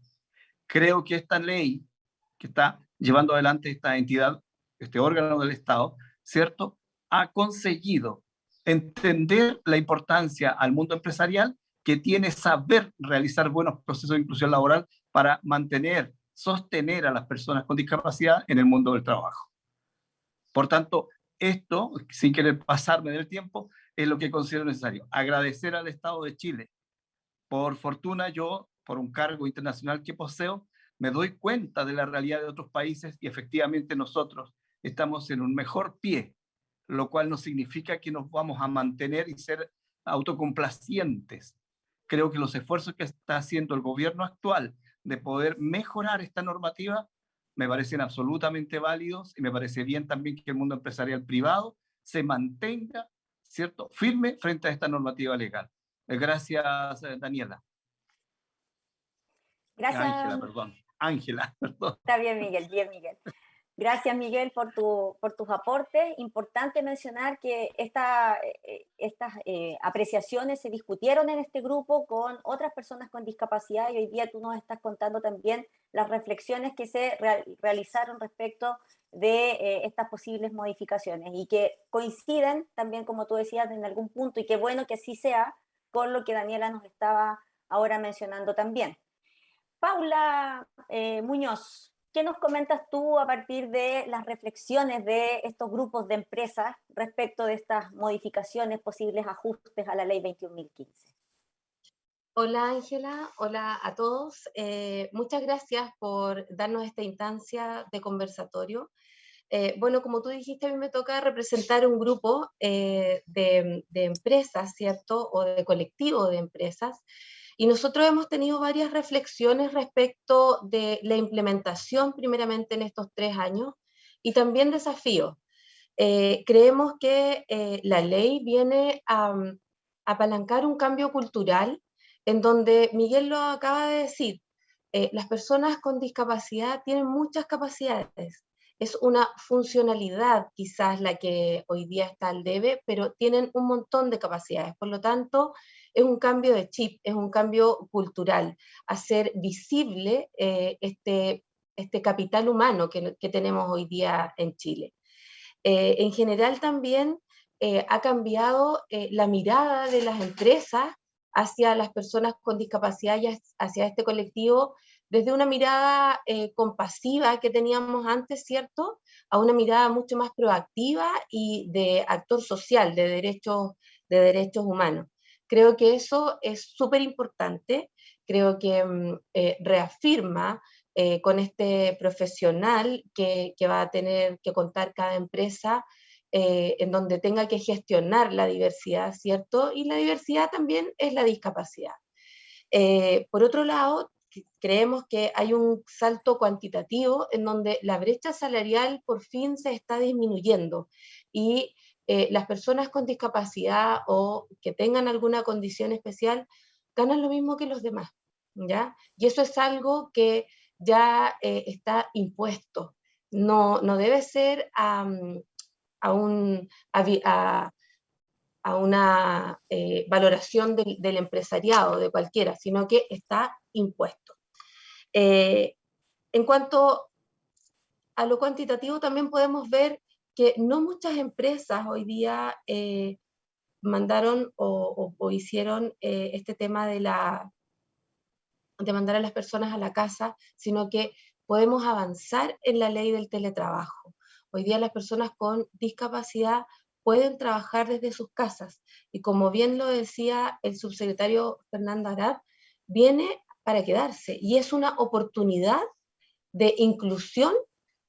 Creo que esta ley que está llevando adelante esta entidad, este órgano del Estado, ¿cierto?, ha conseguido entender la importancia al mundo empresarial que tiene saber realizar buenos procesos de inclusión laboral para sostener a las personas con discapacidad en el mundo del trabajo. Por tanto, esto, sin querer pasarme del tiempo, es lo que considero necesario. Agradecer al Estado de Chile. Por fortuna yo, por un cargo internacional que poseo, me doy cuenta de la realidad de otros países y efectivamente nosotros estamos en un mejor pie, lo cual no significa que nos vamos a mantener y ser autocomplacientes. Creo que los esfuerzos que está haciendo el gobierno actual de poder mejorar esta normativa me parecen absolutamente válidos y me parece bien también que el mundo empresarial privado se mantenga, ¿cierto?, firme frente a esta normativa legal. Gracias, Daniela. Gracias. Ángela, perdón. Ángela, perdón. Está bien, Miguel, bien, Miguel. Gracias, Miguel, por tus aportes. Importante mencionar que estas apreciaciones se discutieron en este grupo con otras personas con discapacidad y hoy día tú nos estás contando también las reflexiones que se realizaron respecto de estas posibles modificaciones y que coinciden también, como tú decías, en algún punto, y qué bueno que así sea, con lo que Daniela nos estaba ahora mencionando también. Paula Muñoz, ¿qué nos comentas tú a partir de las reflexiones de estos grupos de empresas respecto de estas modificaciones, posibles ajustes a la ley 21.015? Hola Ángela, hola a todos. Muchas gracias por darnos esta instancia de conversatorio. Bueno, como tú dijiste, a mí me toca representar un grupo de empresas, ¿cierto? O de colectivo de empresas. Y nosotros hemos tenido varias reflexiones respecto de la implementación, primeramente en estos 3 años, y también desafíos. Creemos que la ley viene a apalancar un cambio cultural en donde Miguel lo acaba de decir, las personas con discapacidad tienen muchas capacidades. Es una funcionalidad quizás la que hoy día está al debe, pero tienen un montón de capacidades. Por lo tanto, es un cambio de chip, es un cambio cultural, hacer visible este capital humano que tenemos hoy día en Chile. En general también ha cambiado la mirada de las empresas hacia las personas con discapacidad y hacia este colectivo, desde una mirada compasiva que teníamos antes, ¿cierto?, a una mirada mucho más proactiva y de actor social, de derechos humanos. Creo que eso es súper importante, creo que reafirma con este profesional que va a tener que contar cada empresa, en donde tenga que gestionar la diversidad, ¿cierto? Y la diversidad también es la discapacidad. Por otro lado, creemos que hay un salto cuantitativo en donde la brecha salarial por fin se está disminuyendo y las personas con discapacidad o que tengan alguna condición especial ganan lo mismo que los demás, ¿ya? Y eso es algo que ya está impuesto. No debe ser a una valoración del empresariado, de cualquiera, sino que está impuesto. En cuanto a lo cuantitativo, también podemos ver que no muchas empresas hoy día mandaron o hicieron este tema de mandar a las personas a la casa, sino que podemos avanzar en la ley del teletrabajo. Hoy día las personas con discapacidad pueden trabajar desde sus casas y como bien lo decía el subsecretario Fernando Arap, viene para quedarse y es una oportunidad de inclusión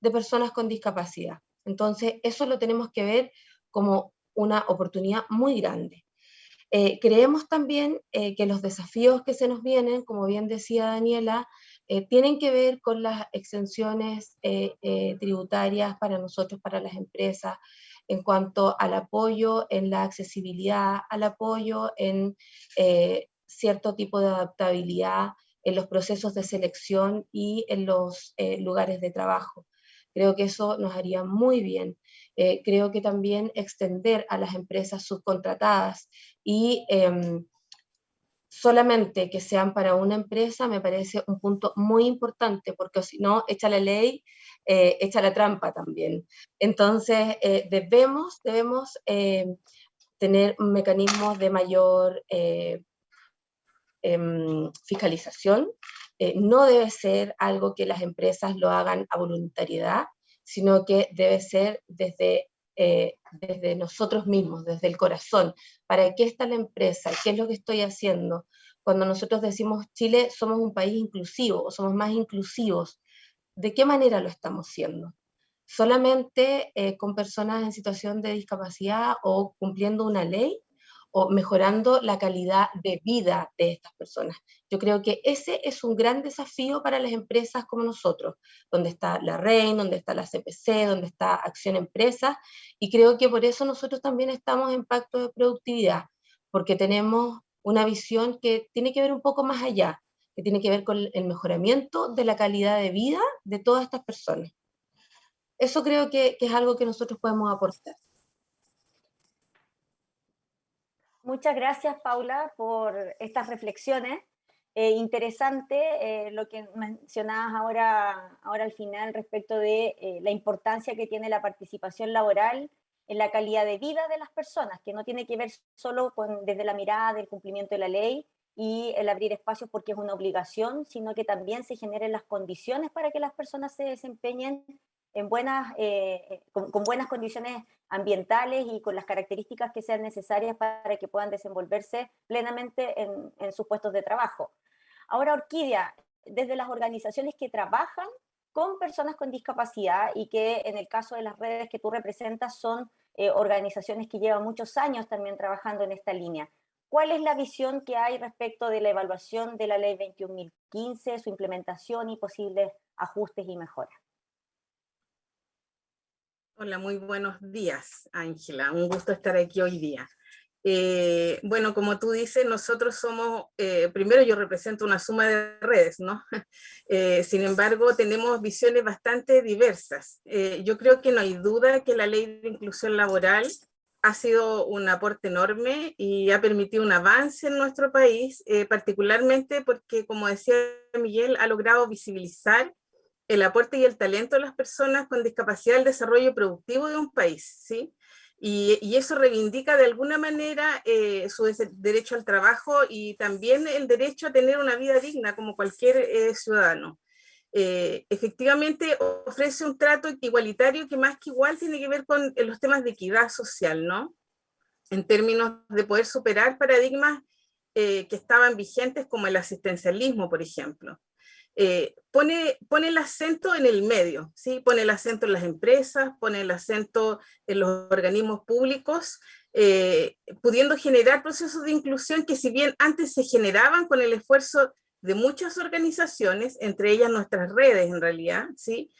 de personas con discapacidad. Entonces eso lo tenemos que ver como una oportunidad muy grande. Creemos también que los desafíos que se nos vienen, como bien decía Daniela, tienen que ver con las exenciones tributarias para nosotros, para las empresas, en cuanto al apoyo en la accesibilidad, al apoyo en cierto tipo de adaptabilidad en los procesos de selección y en los lugares de trabajo. Creo que eso nos haría muy bien. Creo que también extender a las empresas subcontratadas y solamente que sean para una empresa me parece un punto muy importante, porque si no, echa la ley, echa la trampa también. Entonces, debemos tener mecanismos de mayor fiscalización. No debe ser algo que las empresas lo hagan a voluntariedad, sino que debe ser desde nosotros mismos, desde el corazón. ¿Para qué está la empresa? ¿Qué es lo que estoy haciendo? Cuando nosotros decimos Chile somos un país inclusivo o somos más inclusivos, ¿de qué manera lo estamos haciendo? ¿Solamente con personas en situación de discapacidad o cumpliendo una ley? ¿O mejorando la calidad de vida de estas personas? Yo creo que ese es un gran desafío para las empresas como nosotros, donde está la REIN, donde está la CPC, donde está Acción Empresas, y creo que por eso nosotros también estamos en Pacto de Productividad, porque tenemos una visión que tiene que ver un poco más allá, que tiene que ver con el mejoramiento de la calidad de vida de todas estas personas. Eso creo que es algo que nosotros podemos aportar. Muchas gracias, Paula, por estas reflexiones. Interesante lo que mencionabas ahora al final respecto de la importancia que tiene la participación laboral en la calidad de vida de las personas, que no tiene que ver solo desde la mirada del cumplimiento de la ley y el abrir espacios porque es una obligación, sino que también se generen las condiciones para que las personas se desempeñen en con buenas condiciones ambientales y con las características que sean necesarias para que puedan desenvolverse plenamente en sus puestos de trabajo. Ahora, Orquídea, desde las organizaciones que trabajan con personas con discapacidad y que en el caso de las redes que tú representas son organizaciones que llevan muchos años también trabajando en esta línea, ¿cuál es la visión que hay respecto de la evaluación de la Ley 21.015, su implementación y posibles ajustes y mejoras? Hola, muy buenos días, Ángela. Un gusto estar aquí hoy día. Bueno, como tú dices, nosotros somos, primero yo represento una suma de redes, ¿no? Sin embargo, tenemos visiones bastante diversas. Yo creo que no hay duda que la Ley de Inclusión Laboral ha sido un aporte enorme y ha permitido un avance en nuestro país, particularmente porque, como decía Miguel, ha logrado visibilizar el aporte y el talento de las personas con discapacidad al desarrollo productivo de un país, ¿sí? Y eso reivindica de alguna manera su derecho al trabajo y también el derecho a tener una vida digna como cualquier ciudadano. Efectivamente ofrece un trato igualitario que más que igual tiene que ver con los temas de equidad social, ¿no? En términos de poder superar paradigmas que estaban vigentes como el asistencialismo, por ejemplo. Pone el acento en el medio, ¿sí? Pone el acento en las empresas, pone el acento en los organismos públicos, pudiendo generar procesos de inclusión que si bien antes se generaban con el esfuerzo de muchas organizaciones, entre ellas nuestras redes en realidad, ¿sí?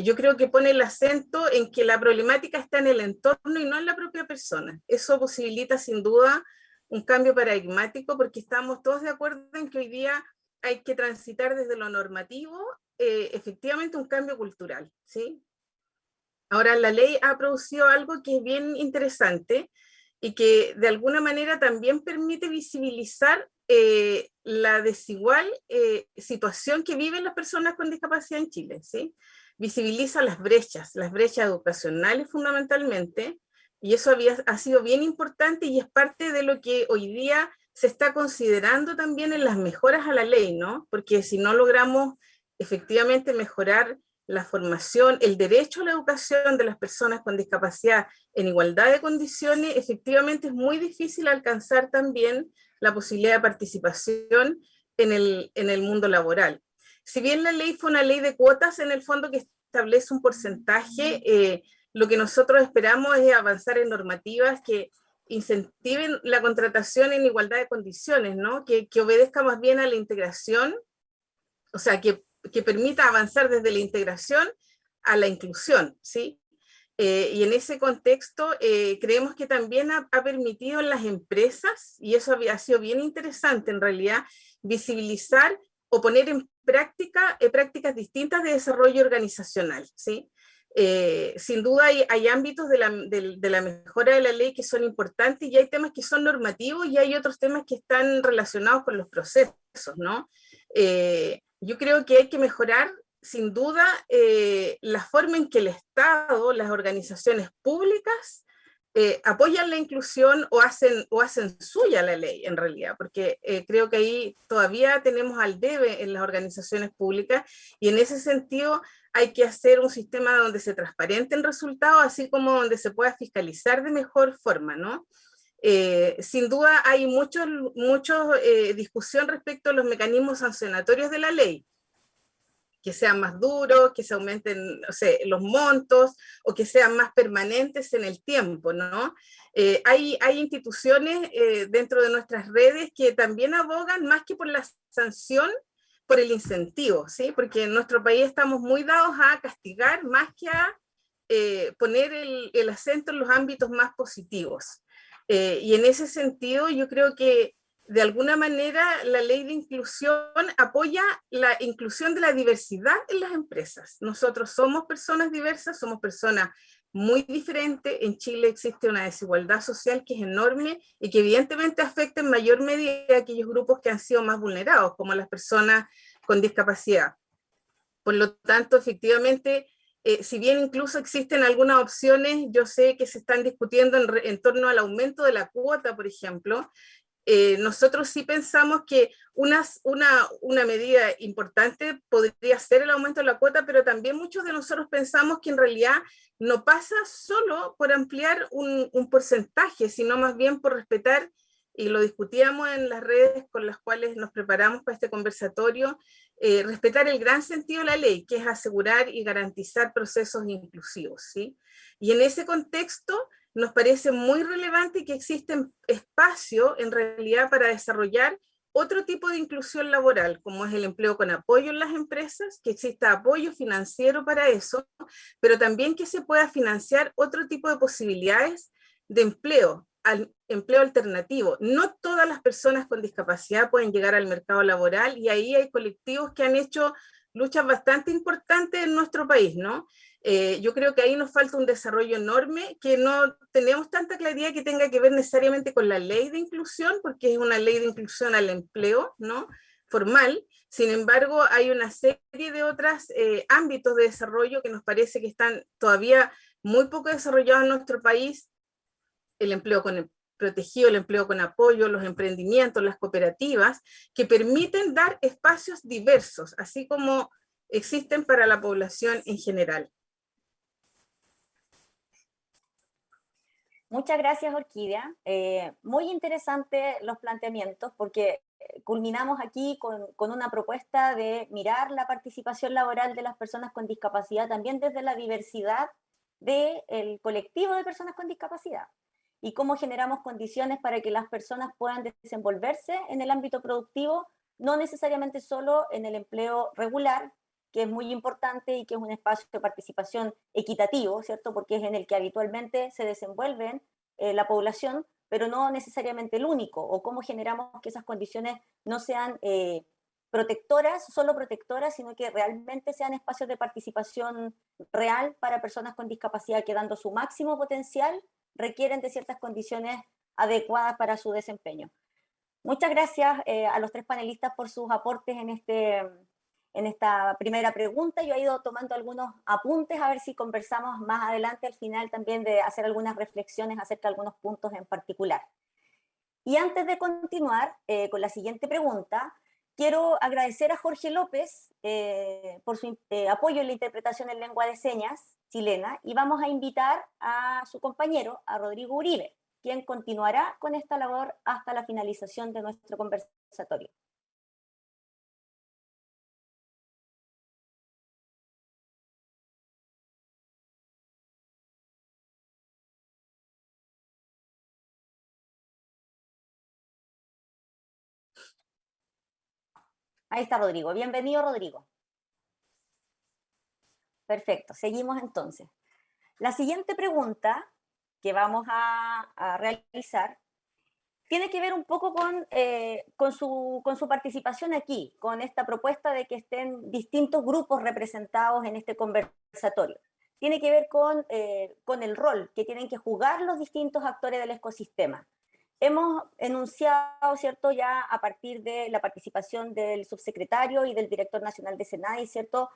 Yo creo que pone el acento en que la problemática está en el entorno y no en la propia persona. Eso posibilita sin duda un cambio paradigmático porque estamos todos de acuerdo en que hoy día hay que transitar desde lo normativo, efectivamente un cambio cultural, ¿sí? Ahora, la ley ha producido algo que es bien interesante y que de alguna manera también permite visibilizar la desigual situación que viven las personas con discapacidad en Chile, ¿sí? Visibiliza las brechas educacionales fundamentalmente, y eso ha sido bien importante y es parte de lo que hoy día se está considerando también en las mejoras a la ley, ¿no? Porque si no logramos efectivamente mejorar la formación, el derecho a la educación de las personas con discapacidad en igualdad de condiciones, efectivamente es muy difícil alcanzar también la posibilidad de participación en el mundo laboral. Si bien la ley fue una ley de cuotas, en el fondo que establece un porcentaje, lo que nosotros esperamos es avanzar en normativas que incentiven la contratación en igualdad de condiciones, ¿no? Que obedezca más bien a la integración, o sea, que permita avanzar desde la integración a la inclusión, ¿sí? Y en ese contexto creemos que también ha permitido en las empresas, y eso ha sido bien interesante en realidad, visibilizar o poner en práctica prácticas distintas de desarrollo organizacional, ¿sí? Sin duda hay ámbitos de la mejora de la ley que son importantes y hay temas que son normativos y hay otros temas que están relacionados con los procesos, ¿no? Yo creo que hay que mejorar sin duda la forma en que el Estado, las organizaciones públicas apoyan la inclusión o hacen suya la ley en realidad, porque creo que ahí todavía tenemos al debe en las organizaciones públicas y en ese sentido hay que hacer un sistema donde se transparenten resultados, así como donde se pueda fiscalizar de mejor forma, ¿no? Sin duda hay mucha discusión respecto a los mecanismos sancionatorios de la ley, que sean más duros, que se aumenten, o sea, los montos, o que sean más permanentes en el tiempo, ¿no? Hay instituciones dentro de nuestras redes que también abogan más que por la sanción, por el incentivo, ¿sí? Porque en nuestro país estamos muy dados a castigar más que a poner el acento en los ámbitos más positivos. Y en ese sentido yo creo que de alguna manera la ley de inclusión apoya la inclusión de la diversidad en las empresas. Nosotros somos personas diversas, somos personas muy diferentes. En Chile existe una desigualdad social que es enorme y que evidentemente afecta en mayor medida a aquellos grupos que han sido más vulnerados, como las personas con discapacidad. Por lo tanto, efectivamente, si bien incluso existen algunas opciones, yo sé que se están discutiendo en torno al aumento de la cuota, por ejemplo. Nosotros sí pensamos que una medida importante podría ser el aumento de la cuota, pero también muchos de nosotros pensamos que en realidad no pasa solo por ampliar un porcentaje, sino más bien por respetar, y lo discutíamos en las redes con las cuales nos preparamos para este conversatorio, respetar el gran sentido de la ley, que es asegurar y garantizar procesos inclusivos, ¿sí? Y en ese contexto nos parece muy relevante que existen espacios en realidad para desarrollar otro tipo de inclusión laboral, como es el empleo con apoyo en las empresas, que exista apoyo financiero para eso, pero también que se pueda financiar otro tipo de posibilidades de empleo, empleo alternativo. No todas las personas con discapacidad pueden llegar al mercado laboral, y ahí hay colectivos que han hecho luchas bastante importantes en nuestro país, ¿no? Yo creo que ahí nos falta un desarrollo enorme, que no tenemos tanta claridad que tenga que ver necesariamente con la ley de inclusión, porque es una ley de inclusión al empleo, ¿no? Formal. Sin embargo, hay una serie de otros ámbitos de desarrollo que nos parece que están todavía muy poco desarrollados en nuestro país. El empleo protegido, el empleo con apoyo, los emprendimientos, las cooperativas, que permiten dar espacios diversos, así como existen para la población en general. Muchas gracias, Orquídea. Muy interesante los planteamientos, porque culminamos aquí con una propuesta de mirar la participación laboral de las personas con discapacidad también desde la diversidad del colectivo de personas con discapacidad, y cómo generamos condiciones para que las personas puedan desenvolverse en el ámbito productivo, no necesariamente solo en el empleo regular, que es muy importante y que es un espacio de participación equitativo, ¿cierto? Porque es en el que habitualmente se desenvuelven la población, pero no necesariamente el único, o cómo generamos que esas condiciones no sean protectoras, solo protectoras, sino que realmente sean espacios de participación real para personas con discapacidad que, dando su máximo potencial, requieren de ciertas condiciones adecuadas para su desempeño. Muchas gracias a los tres panelistas por sus aportes en esta primera pregunta. Yo he ido tomando algunos apuntes, a ver si conversamos más adelante al final también de hacer algunas reflexiones acerca de algunos puntos en particular. Y antes de continuar con la siguiente pregunta, quiero agradecer a Jorge López por su apoyo en la interpretación en lengua de señas chilena, y vamos a invitar a su compañero, a Rodrigo Uribe, quien continuará con esta labor hasta la finalización de nuestro conversatorio. Ahí está Rodrigo. Bienvenido, Rodrigo. Perfecto, seguimos entonces. La siguiente pregunta que vamos a realizar tiene que ver un poco con su participación aquí, con esta propuesta de que estén distintos grupos representados en este conversatorio. Tiene que ver con el rol que tienen que jugar los distintos actores del ecosistema. Hemos enunciado, ¿cierto?, ya a partir de la participación del subsecretario y del director nacional de SENADI, ¿cierto?,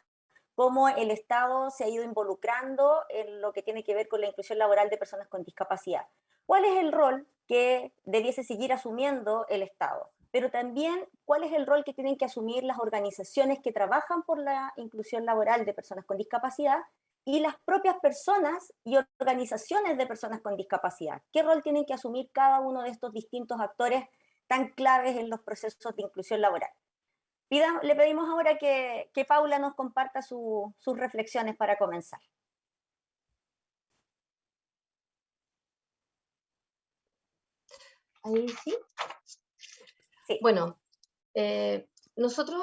cómo el Estado se ha ido involucrando en lo que tiene que ver con la inclusión laboral de personas con discapacidad. ¿Cuál es el rol que debiese seguir asumiendo el Estado? Pero también, ¿cuál es el rol que tienen que asumir las organizaciones que trabajan por la inclusión laboral de personas con discapacidad y las propias personas y organizaciones de personas con discapacidad? ¿Qué rol tienen que asumir cada uno de estos distintos actores tan claves en los procesos de inclusión laboral? Le pedimos ahora que Paula nos comparta sus reflexiones para comenzar. Ahí sí. Sí. Bueno, nosotros,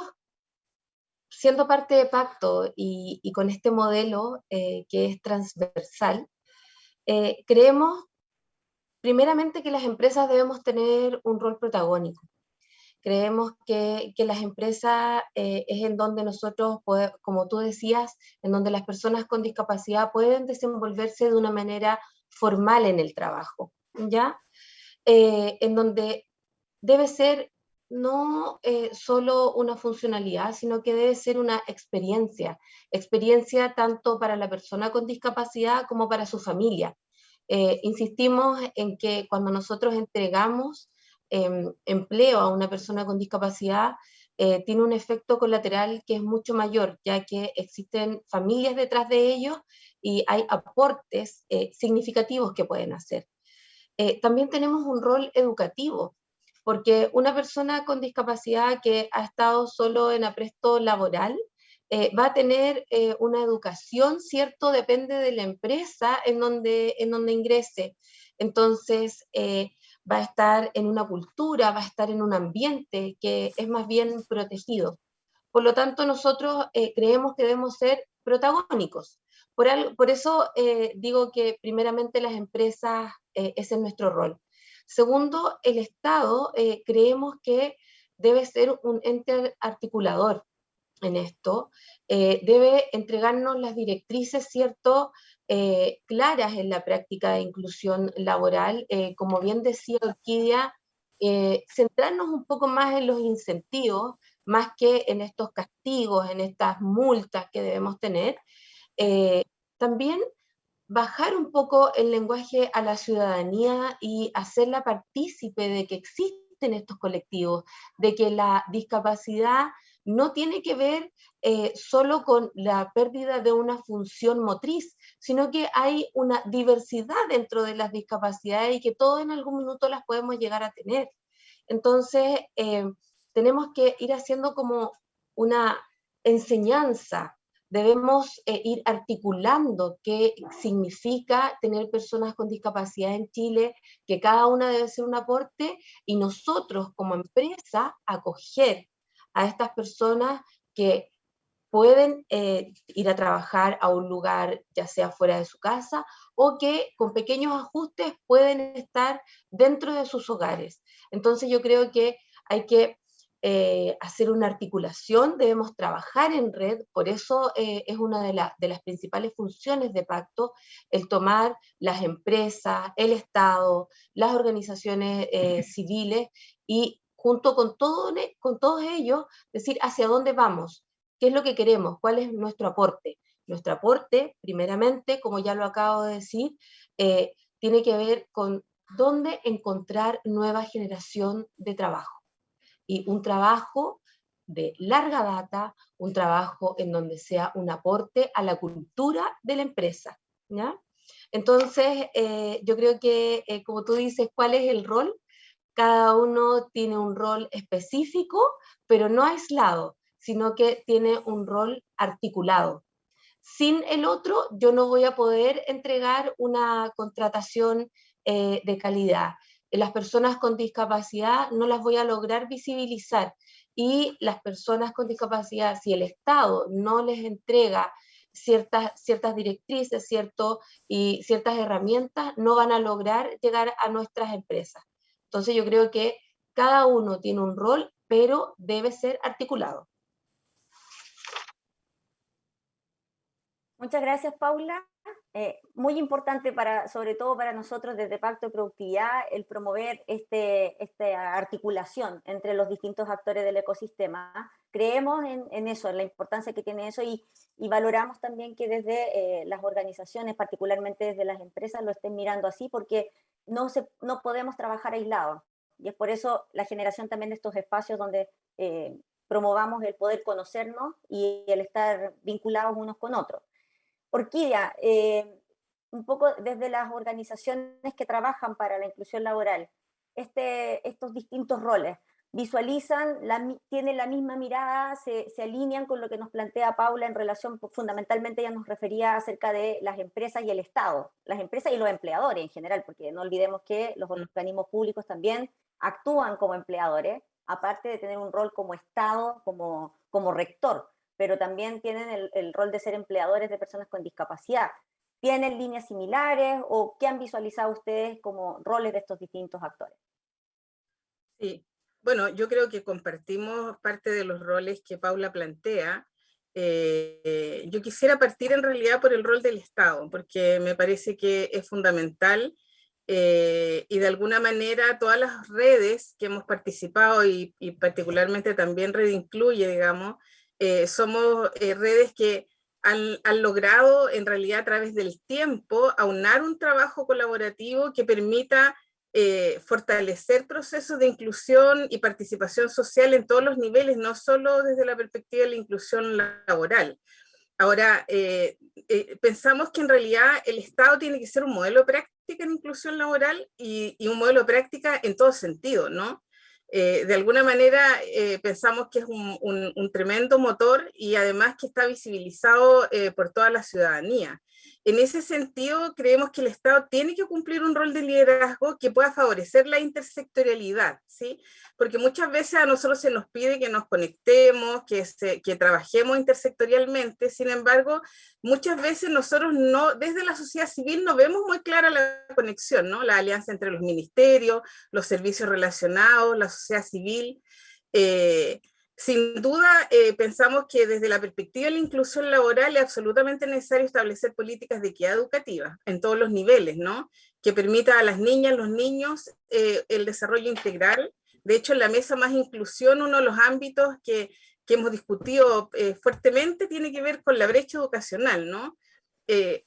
siendo parte de Pacto y con este modelo que es transversal, creemos primeramente que las empresas debemos tener un rol protagónico. Creemos que las empresas es en donde nosotros, como tú decías, en donde las personas con discapacidad pueden desenvolverse de una manera formal en el trabajo, ¿ya? En donde debe ser no solo una funcionalidad, sino que debe ser una experiencia tanto para la persona con discapacidad como para su familia. Insistimos en que cuando nosotros entregamos empleo a una persona con discapacidad, tiene un efecto colateral que es mucho mayor, ya que existen familias detrás de ellos y hay aportes significativos que pueden hacer. También tenemos un rol educativo, porque una persona con discapacidad que ha estado solo en apresto laboral va a tener una educación, ¿cierto? Depende de la empresa en donde ingrese. Entonces, va a estar en una cultura, va a estar en un ambiente que es más bien protegido. Por lo tanto, nosotros creemos que debemos ser protagónicos. Por eso digo que primeramente las empresas, ese es nuestro rol. Segundo, el Estado creemos que debe ser un ente articulador en esto, debe entregarnos las directrices, ¿cierto?, claras en la práctica de inclusión laboral, como bien decía Orquídea, centrarnos un poco más en los incentivos, más que en estos castigos, en estas multas que debemos tener. También bajar un poco el lenguaje a la ciudadanía y hacerla partícipe de que existen estos colectivos, de que la discapacidad no tiene que ver solo con la pérdida de una función motriz, sino que hay una diversidad dentro de las discapacidades y que todos en algún minuto las podemos llegar a tener. Entonces, tenemos que ir haciendo como una enseñanza. Debemos ir articulando qué significa tener personas con discapacidad en Chile, que cada una debe ser un aporte, y nosotros como empresa acoger a estas personas que pueden ir a trabajar a un lugar ya sea fuera de su casa o que con pequeños ajustes pueden estar dentro de sus hogares. Entonces yo creo que hay que hacer una articulación, debemos trabajar en red, por eso es una de las principales funciones de Pacto, el tomar las empresas, el Estado, las organizaciones civiles y junto con todos ellos decir hacia dónde vamos, qué es lo que queremos, cuál es nuestro aporte. Nuestro aporte, primeramente, como ya lo acabo de decir, tiene que ver con dónde encontrar nueva generación de trabajo. Y un trabajo de larga data, un trabajo en donde sea un aporte a la cultura de la empresa, ¿ya? Entonces, yo creo que, como tú dices, ¿cuál es el rol? Cada uno tiene un rol específico, pero no aislado, sino que tiene un rol articulado. Sin el otro, yo no voy a poder entregar una contratación de calidad. Las personas con discapacidad no las voy a lograr visibilizar y las personas con discapacidad, si el Estado no les entrega ciertas directrices, y ciertas herramientas, no van a lograr llegar a nuestras empresas. Entonces yo creo que cada uno tiene un rol, pero debe ser articulado. Muchas gracias, Paula. Muy importante, sobre todo para nosotros desde Pacto de Productividad, el promover esta articulación entre los distintos actores del ecosistema. Creemos en eso, en la importancia que tiene eso y valoramos también que desde las organizaciones, particularmente desde las empresas, lo estén mirando así porque no podemos trabajar aislados. Y es por eso la generación también de estos espacios donde promovamos el poder conocernos y el estar vinculados unos con otros. Orquídea, un poco desde las organizaciones que trabajan para la inclusión laboral, estos distintos roles, visualizan, tienen la misma mirada, se alinean con lo que nos plantea Paula en relación, fundamentalmente ella nos refería acerca de las empresas y el Estado, las empresas y los empleadores en general, porque no olvidemos que los organismos públicos también actúan como empleadores, aparte de tener un rol como Estado, como rector, pero también tienen el rol de ser empleadores de personas con discapacidad. ¿Tienen líneas similares o qué han visualizado ustedes como roles de estos distintos actores? Sí, Bueno, yo creo que compartimos parte de los roles que Paula plantea. Yo quisiera partir en realidad por el rol del Estado, porque me parece que es fundamental y de alguna manera todas las redes que hemos participado y particularmente también Red Incluye, digamos, somos redes que han logrado en realidad a través del tiempo aunar un trabajo colaborativo que permita fortalecer procesos de inclusión y participación social en todos los niveles, no solo desde la perspectiva de la inclusión laboral. Ahora, pensamos que en realidad el Estado tiene que ser un modelo de práctica en inclusión laboral y un modelo de práctica en todo sentido, ¿no? De alguna manera pensamos que es un tremendo motor y además que está visibilizado por toda la ciudadanía. En ese sentido, creemos que el Estado tiene que cumplir un rol de liderazgo que pueda favorecer la intersectorialidad, ¿sí? Porque muchas veces a nosotros se nos pide que nos conectemos, que trabajemos intersectorialmente, sin embargo, muchas veces nosotros no, desde la sociedad civil no vemos muy clara la conexión, ¿no? La alianza entre los ministerios, los servicios relacionados, la sociedad civil. Sin duda, pensamos que desde la perspectiva de la inclusión laboral es absolutamente necesario establecer políticas de equidad educativa en todos los niveles, ¿no? Que permita a las niñas, los niños, el desarrollo integral. De hecho, en la mesa Más Inclusión, uno de los ámbitos que hemos discutido fuertemente tiene que ver con la brecha educacional, ¿no?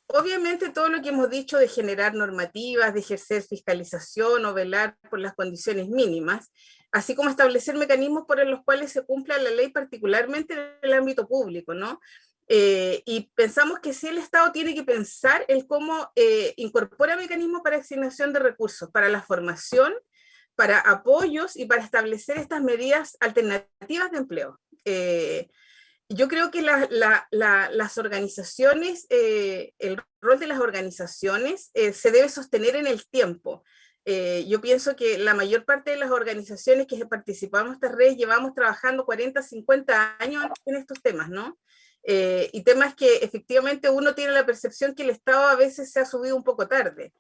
Obviamente todo lo que hemos dicho de generar normativas, de ejercer fiscalización o velar por las condiciones mínimas, así como establecer mecanismos por los cuales se cumpla la ley, particularmente en el ámbito público, ¿no? Y pensamos que sí, el Estado tiene que pensar en cómo incorpora mecanismos para asignación de recursos, para la formación, para apoyos y para establecer estas medidas alternativas de empleo. Yo creo que las organizaciones, el rol de las organizaciones se debe sostener en el tiempo. Yo pienso que la mayor parte de las organizaciones que participamos en estas redes llevamos trabajando 40, 50 años en estos temas, ¿no? Y temas que efectivamente uno tiene la percepción que el Estado a veces se ha subido un poco tarde.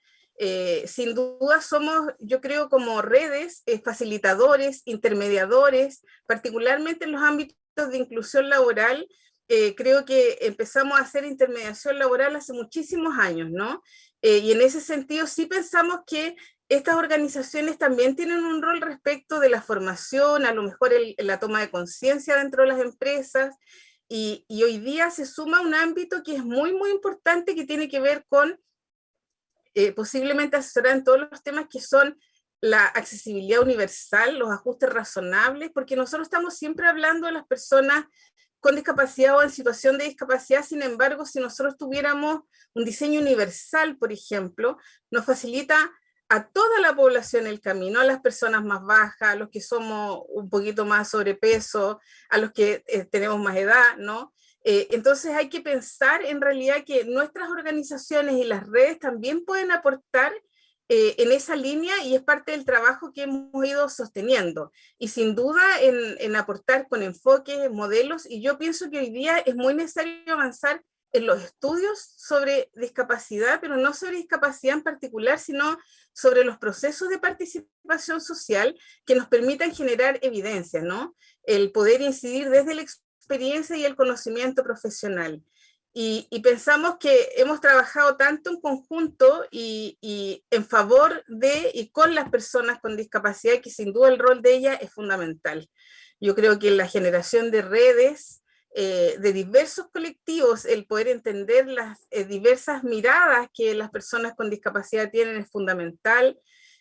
Sin duda somos, yo creo, como redes, facilitadores, intermediadores, particularmente en los ámbitos de inclusión laboral. Creo que empezamos a hacer intermediación laboral hace muchísimos años, ¿no? Y en ese sentido sí pensamos que estas organizaciones también tienen un rol respecto de la formación, a lo mejor la toma de conciencia dentro de las empresas, y hoy día se suma un ámbito que es muy, muy importante, que tiene que ver con posiblemente asesorar en todos los temas que son la accesibilidad universal, los ajustes razonables, porque nosotros estamos siempre hablando de las personas con discapacidad o en situación de discapacidad. Sin embargo, si nosotros tuviéramos un diseño universal, por ejemplo, nos facilita a toda la población el camino, a las personas más bajas, a los que somos un poquito más sobrepeso, a los que tenemos más edad, ¿no? Entonces hay que pensar en realidad que nuestras organizaciones y las redes también pueden aportar en esa línea, y es parte del trabajo que hemos ido sosteniendo. Y sin duda en aportar con enfoques, modelos, y yo pienso que hoy día es muy necesario avanzar en los estudios sobre discapacidad, pero no sobre discapacidad en particular, sino sobre los procesos de participación social que nos permitan generar evidencia, ¿no? El poder incidir desde la experiencia y el conocimiento profesional. Y pensamos que hemos trabajado tanto en conjunto y en favor de y con las personas con discapacidad, que sin duda el rol de ellas es fundamental. Yo creo que la generación de redes de diversos colectivos, el poder entender las diversas miradas que las personas con discapacidad tienen es fundamental.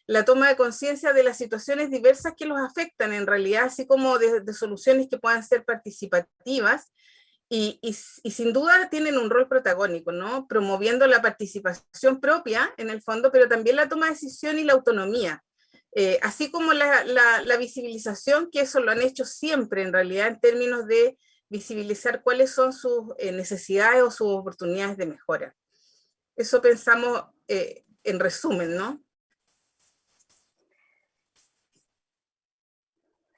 La toma de conciencia de las situaciones diversas que los afectan en realidad, así como de soluciones que puedan ser participativas, y sin duda tienen un rol protagónico, ¿no? Promoviendo la participación propia en el fondo, pero también la toma de decisión y la autonomía. Así como la visibilización, que eso lo han hecho siempre en realidad en términos de visibilizar cuáles son sus necesidades o sus oportunidades de mejora. Eso pensamos en resumen, ¿no?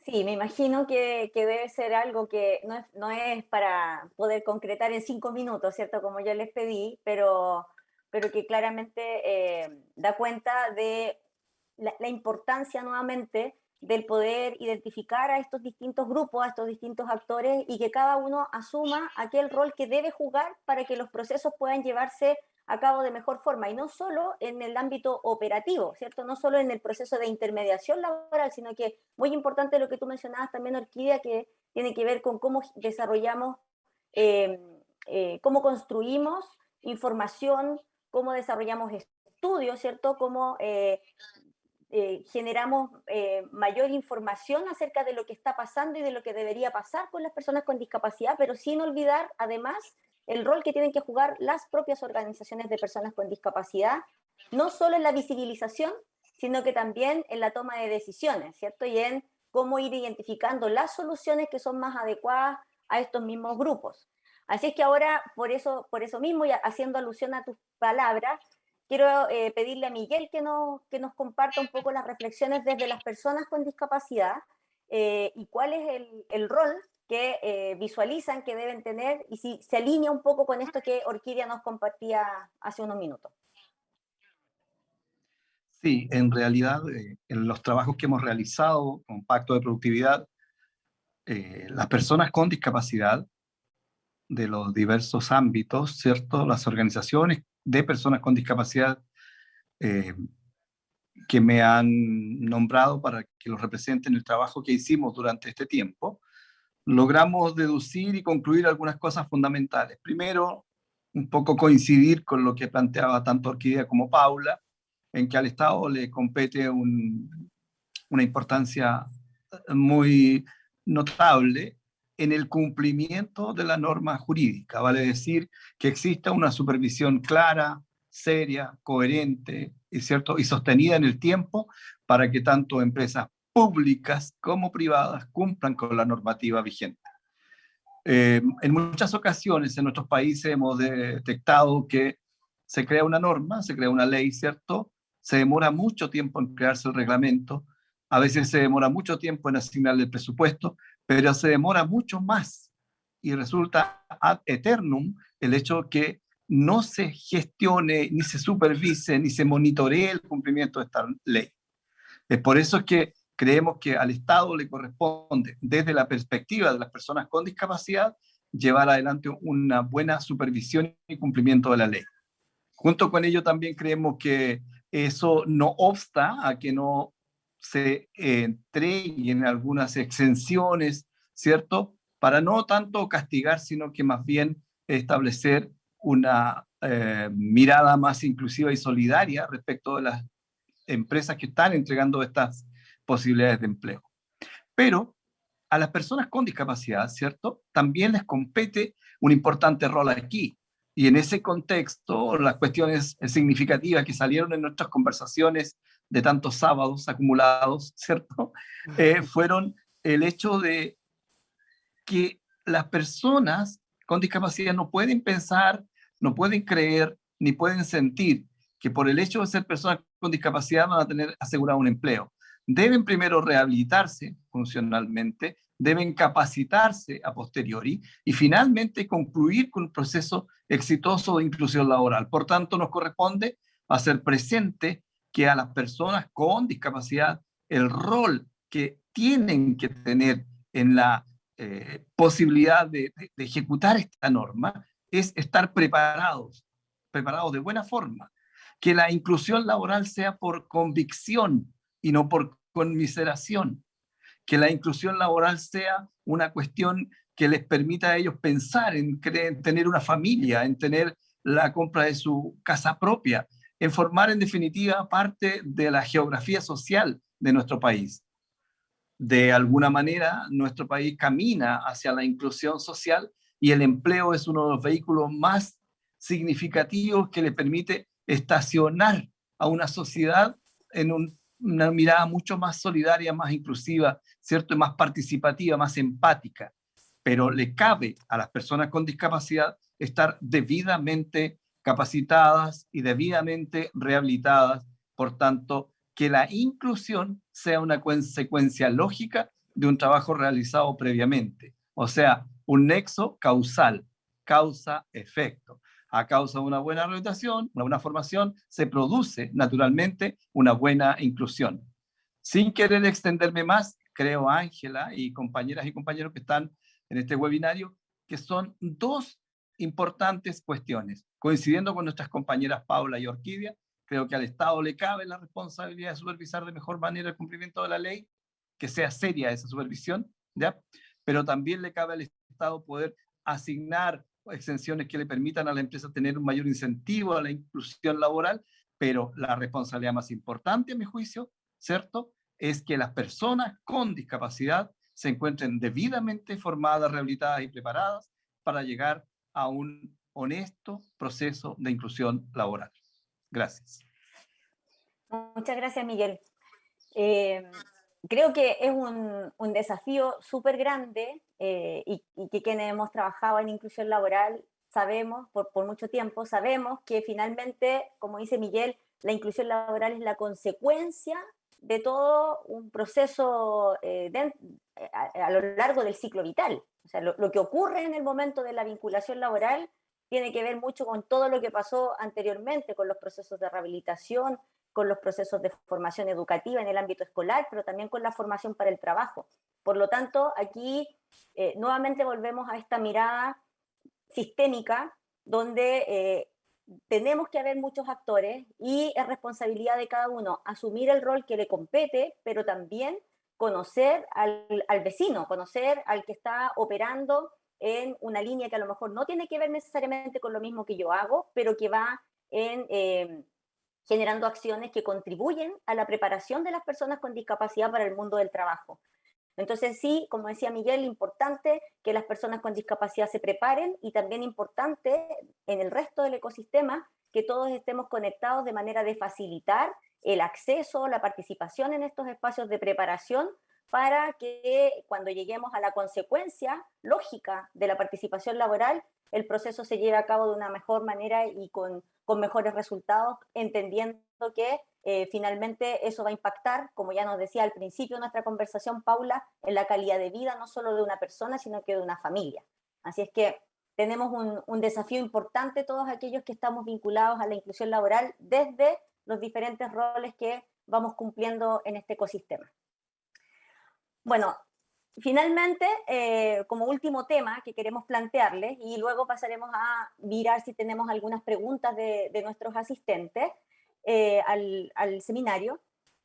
Sí, me imagino que debe ser algo que no es para poder concretar en 5 minutos, ¿cierto? Como yo les pedí, pero que claramente da cuenta de la importancia nuevamente del poder identificar a estos distintos grupos, a estos distintos actores, y que cada uno asuma aquel rol que debe jugar para que los procesos puedan llevarse a cabo de mejor forma, y no solo en el ámbito operativo, ¿cierto? No solo en el proceso de intermediación laboral, sino que muy importante lo que tú mencionabas también, Orquídea, que tiene que ver con cómo desarrollamos, cómo construimos información, cómo desarrollamos estudios, ¿cierto? Cómo generamos mayor información acerca de lo que está pasando y de lo que debería pasar con las personas con discapacidad, pero sin olvidar además el rol que tienen que jugar las propias organizaciones de personas con discapacidad, no solo en la visibilización, sino que también en la toma de decisiones, ¿cierto? Y en cómo ir identificando las soluciones que son más adecuadas a estos mismos grupos. Así es que ahora, por eso mismo, y haciendo alusión a tus palabras, quiero pedirle a Miguel que nos comparta un poco las reflexiones desde las personas con discapacidad y cuál es el rol que visualizan que deben tener, y si se alinea un poco con esto que Orquídea nos compartía hace unos minutos. Sí, en realidad, en los trabajos que hemos realizado con Pacto de Productividad, las personas con discapacidad de los diversos ámbitos, ¿cierto? Las organizaciones de personas con discapacidad que me han nombrado para que los representen el trabajo que hicimos durante este tiempo, logramos deducir y concluir algunas cosas fundamentales. Primero, un poco coincidir con lo que planteaba tanto Orquídea como Paula, en que al Estado le compete una importancia muy notable en el cumplimiento de la norma jurídica, vale decir que exista una supervisión clara, seria, coherente y sostenida en el tiempo para que tanto empresas públicas como privadas cumplan con la normativa vigente. En muchas ocasiones en nuestros países hemos detectado que se crea una norma, se crea una ley, ¿cierto? Se demora mucho tiempo en crearse el reglamento, a veces se demora mucho tiempo en asignarle el presupuesto, pero se demora mucho más y resulta ad eternum el hecho que no se gestione, ni se supervise, ni se monitoree el cumplimiento de esta ley. Es por eso que creemos que al Estado le corresponde, desde la perspectiva de las personas con discapacidad, llevar adelante una buena supervisión y cumplimiento de la ley. Junto con ello también creemos que eso no obsta a que no se entreguen algunas exenciones, ¿cierto? Para no tanto castigar, sino que más bien establecer una mirada más inclusiva y solidaria respecto de las empresas que están entregando estas posibilidades de empleo. Pero a las personas con discapacidad, ¿cierto? También les compete un importante rol aquí. Y en ese contexto, las cuestiones significativas que salieron en nuestras conversaciones de tantos sábados acumulados, ¿cierto? Fueron el hecho de que las personas con discapacidad no pueden pensar, no pueden creer, ni pueden sentir que por el hecho de ser personas con discapacidad van a tener asegurado un empleo. Deben primero rehabilitarse funcionalmente, deben capacitarse a posteriori y finalmente concluir con un proceso exitoso de inclusión laboral. Por tanto, nos corresponde hacer presente que a las personas con discapacidad el rol que tienen que tener en la posibilidad de ejecutar esta norma es estar preparados de buena forma. Que la inclusión laboral sea por convicción y no por conmiseración. Que la inclusión laboral sea una cuestión que les permita a ellos pensar en tener una familia, en tener la compra de su casa propia, en formar en definitiva parte de la geografía social de nuestro país. De alguna manera, nuestro país camina hacia la inclusión social y el empleo es uno de los vehículos más significativos que le permite estacionar a una sociedad en una mirada mucho más solidaria, más inclusiva, ¿cierto? Y más participativa, más empática. Pero le cabe a las personas con discapacidad estar debidamente capacitadas y debidamente rehabilitadas. Por tanto, que la inclusión sea una consecuencia lógica de un trabajo realizado previamente. O sea, un nexo causal, causa-efecto. A causa de una buena rehabilitación, una buena formación, se produce naturalmente una buena inclusión. Sin querer extenderme más, creo, Ángela y compañeras y compañeros que están en este webinario, que son dos importantes cuestiones. Coincidiendo con nuestras compañeras Paula y Orquídea, creo que al Estado le cabe la responsabilidad de supervisar de mejor manera el cumplimiento de la ley, que sea seria esa supervisión, ¿ya? Pero también le cabe al Estado poder asignar exenciones que le permitan a la empresa tener un mayor incentivo a la inclusión laboral, pero la responsabilidad más importante, a mi juicio, ¿cierto?, es que las personas con discapacidad se encuentren debidamente formadas, rehabilitadas y preparadas para llegar a un honesto proceso de inclusión laboral. Gracias. Muchas gracias, Miguel. Creo que es un desafío súper grande y que quienes hemos trabajado en inclusión laboral sabemos, por mucho tiempo, sabemos que finalmente, como dice Miguel, la inclusión laboral es la consecuencia de todo un proceso a lo largo del ciclo vital. O sea, lo que ocurre en el momento de la vinculación laboral tiene que ver mucho con todo lo que pasó anteriormente, con los procesos de rehabilitación, con los procesos de formación educativa en el ámbito escolar, pero también con la formación para el trabajo. Por lo tanto, aquí nuevamente volvemos a esta mirada sistémica donde tenemos que haber muchos actores y es responsabilidad de cada uno asumir el rol que le compete, pero también conocer al vecino, conocer al que está operando en una línea que a lo mejor no tiene que ver necesariamente con lo mismo que yo hago, pero que va generando acciones que contribuyen a la preparación de las personas con discapacidad para el mundo del trabajo. Entonces sí, como decía Miguel, importante que las personas con discapacidad se preparen y también importante en el resto del ecosistema que todos estemos conectados de manera de facilitar el acceso, la participación en estos espacios de preparación para que cuando lleguemos a la consecuencia lógica de la participación laboral, el proceso se lleve a cabo de una mejor manera y con mejores resultados, entendiendo que finalmente eso va a impactar, como ya nos decía al principio de nuestra conversación, Paula, en la calidad de vida no solo de una persona, sino que de una familia. Así es que tenemos un desafío importante todos aquellos que estamos vinculados a la inclusión laboral desde los diferentes roles que vamos cumpliendo en este ecosistema. Bueno, finalmente, como último tema que queremos plantearles, y luego pasaremos a mirar si tenemos algunas preguntas de nuestros asistentes al seminario,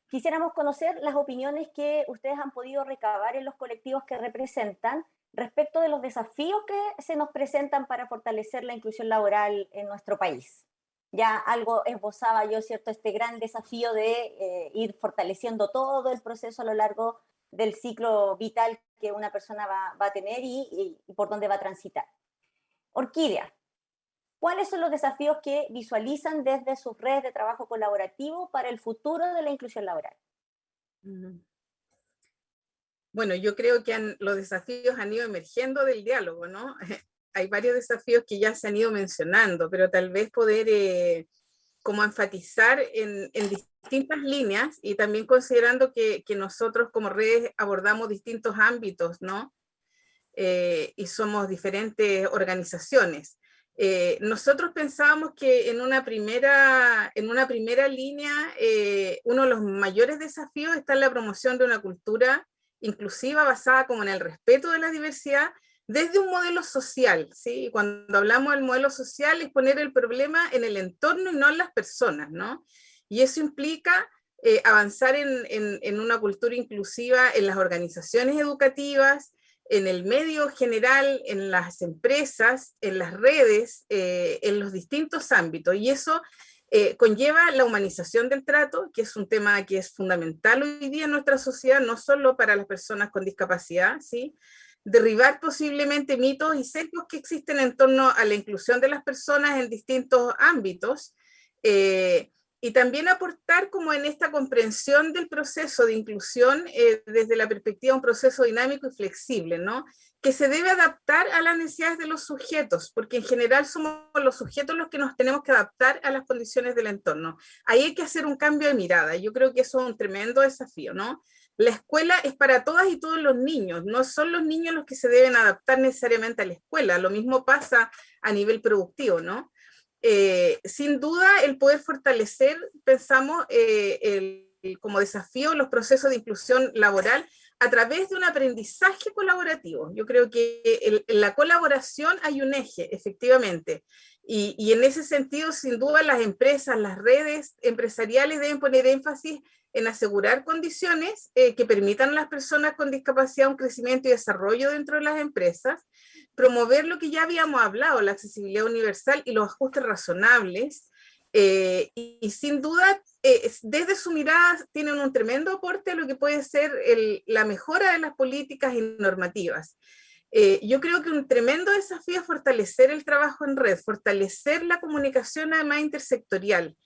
quisiéramos conocer las opiniones que ustedes han podido recabar en los colectivos que representan respecto de los desafíos que se nos presentan para fortalecer la inclusión laboral en nuestro país. Ya algo esbozaba yo, ¿cierto?, este gran desafío de ir fortaleciendo todo el proceso a lo largo del ciclo vital que una persona va a tener y por dónde va a transitar. Orquídea, ¿cuáles son los desafíos que visualizan desde sus redes de trabajo colaborativo para el futuro de la inclusión laboral? Bueno, yo creo que los desafíos han ido emergiendo del diálogo, ¿no? Hay varios desafíos que ya se han ido mencionando, pero tal vez poder como enfatizar en distintas líneas y también considerando que nosotros como redes abordamos distintos ámbitos, ¿no? Y somos diferentes organizaciones. Nosotros pensábamos que en una primera línea, uno de los mayores desafíos está en la promoción de una cultura inclusiva basada como en el respeto de la diversidad desde un modelo social, ¿sí? Cuando hablamos del modelo social es poner el problema en el entorno y no en las personas, ¿no? Y eso implica avanzar en una cultura inclusiva en las organizaciones educativas, en el medio general, en las empresas, en las redes, en los distintos ámbitos. Y eso conlleva la humanización del trato, que es un tema que es fundamental hoy día en nuestra sociedad, no solo para las personas con discapacidad, ¿sí? Derribar posiblemente mitos y sesgos que existen en torno a la inclusión de las personas en distintos ámbitos, y también aportar como en esta comprensión del proceso de inclusión desde la perspectiva de un proceso dinámico y flexible, ¿no? Que se debe adaptar a las necesidades de los sujetos, porque en general somos los sujetos los que nos tenemos que adaptar a las condiciones del entorno. Ahí hay que hacer un cambio de mirada, yo creo que eso es un tremendo desafío, ¿no? La escuela es para todas y todos los niños, no son los niños los que se deben adaptar necesariamente a la escuela, lo mismo pasa a nivel productivo, ¿no? Sin duda el poder fortalecer, pensamos, como desafío los procesos de inclusión laboral a través de un aprendizaje colaborativo. Yo creo que en la colaboración hay un eje, efectivamente, y en ese sentido, sin duda, las empresas, las redes empresariales deben poner énfasis en asegurar condiciones que permitan a las personas con discapacidad un crecimiento y desarrollo dentro de las empresas, promover lo que ya habíamos hablado, la accesibilidad universal y los ajustes razonables, y sin duda, desde su mirada tienen un tremendo aporte a lo que puede ser la mejora de las políticas y normativas. Yo creo que un tremendo desafío es fortalecer el trabajo en red, fortalecer la comunicación además intersectorial,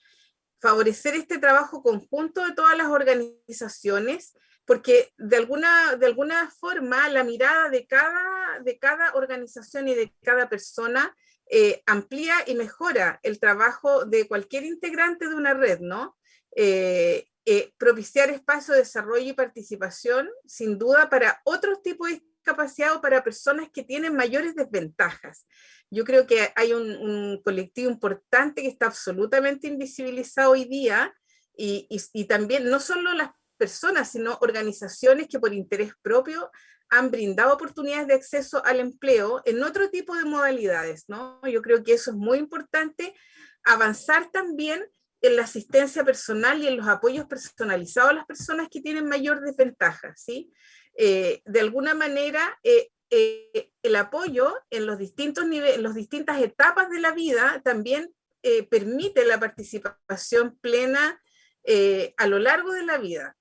favorecer este trabajo conjunto de todas las organizaciones, porque de alguna forma la mirada de cada organización y de cada persona amplía y mejora el trabajo de cualquier integrante de una red, ¿no? Propiciar espacios de desarrollo y participación, sin duda, para otros tipos de discapacidad o para personas que tienen mayores desventajas. Yo creo que hay un colectivo importante que está absolutamente invisibilizado hoy día, y también no solo las personas, sino organizaciones que por interés propio han brindado oportunidades de acceso al empleo en otro tipo de modalidades, ¿no? Yo creo que eso es muy importante, avanzar también en la asistencia personal y en los apoyos personalizados a las personas que tienen mayor desventaja, ¿sí? De alguna manera, el apoyo en los distintos niveles, en las distintas etapas de la vida también permite la participación plena a lo largo de la vida.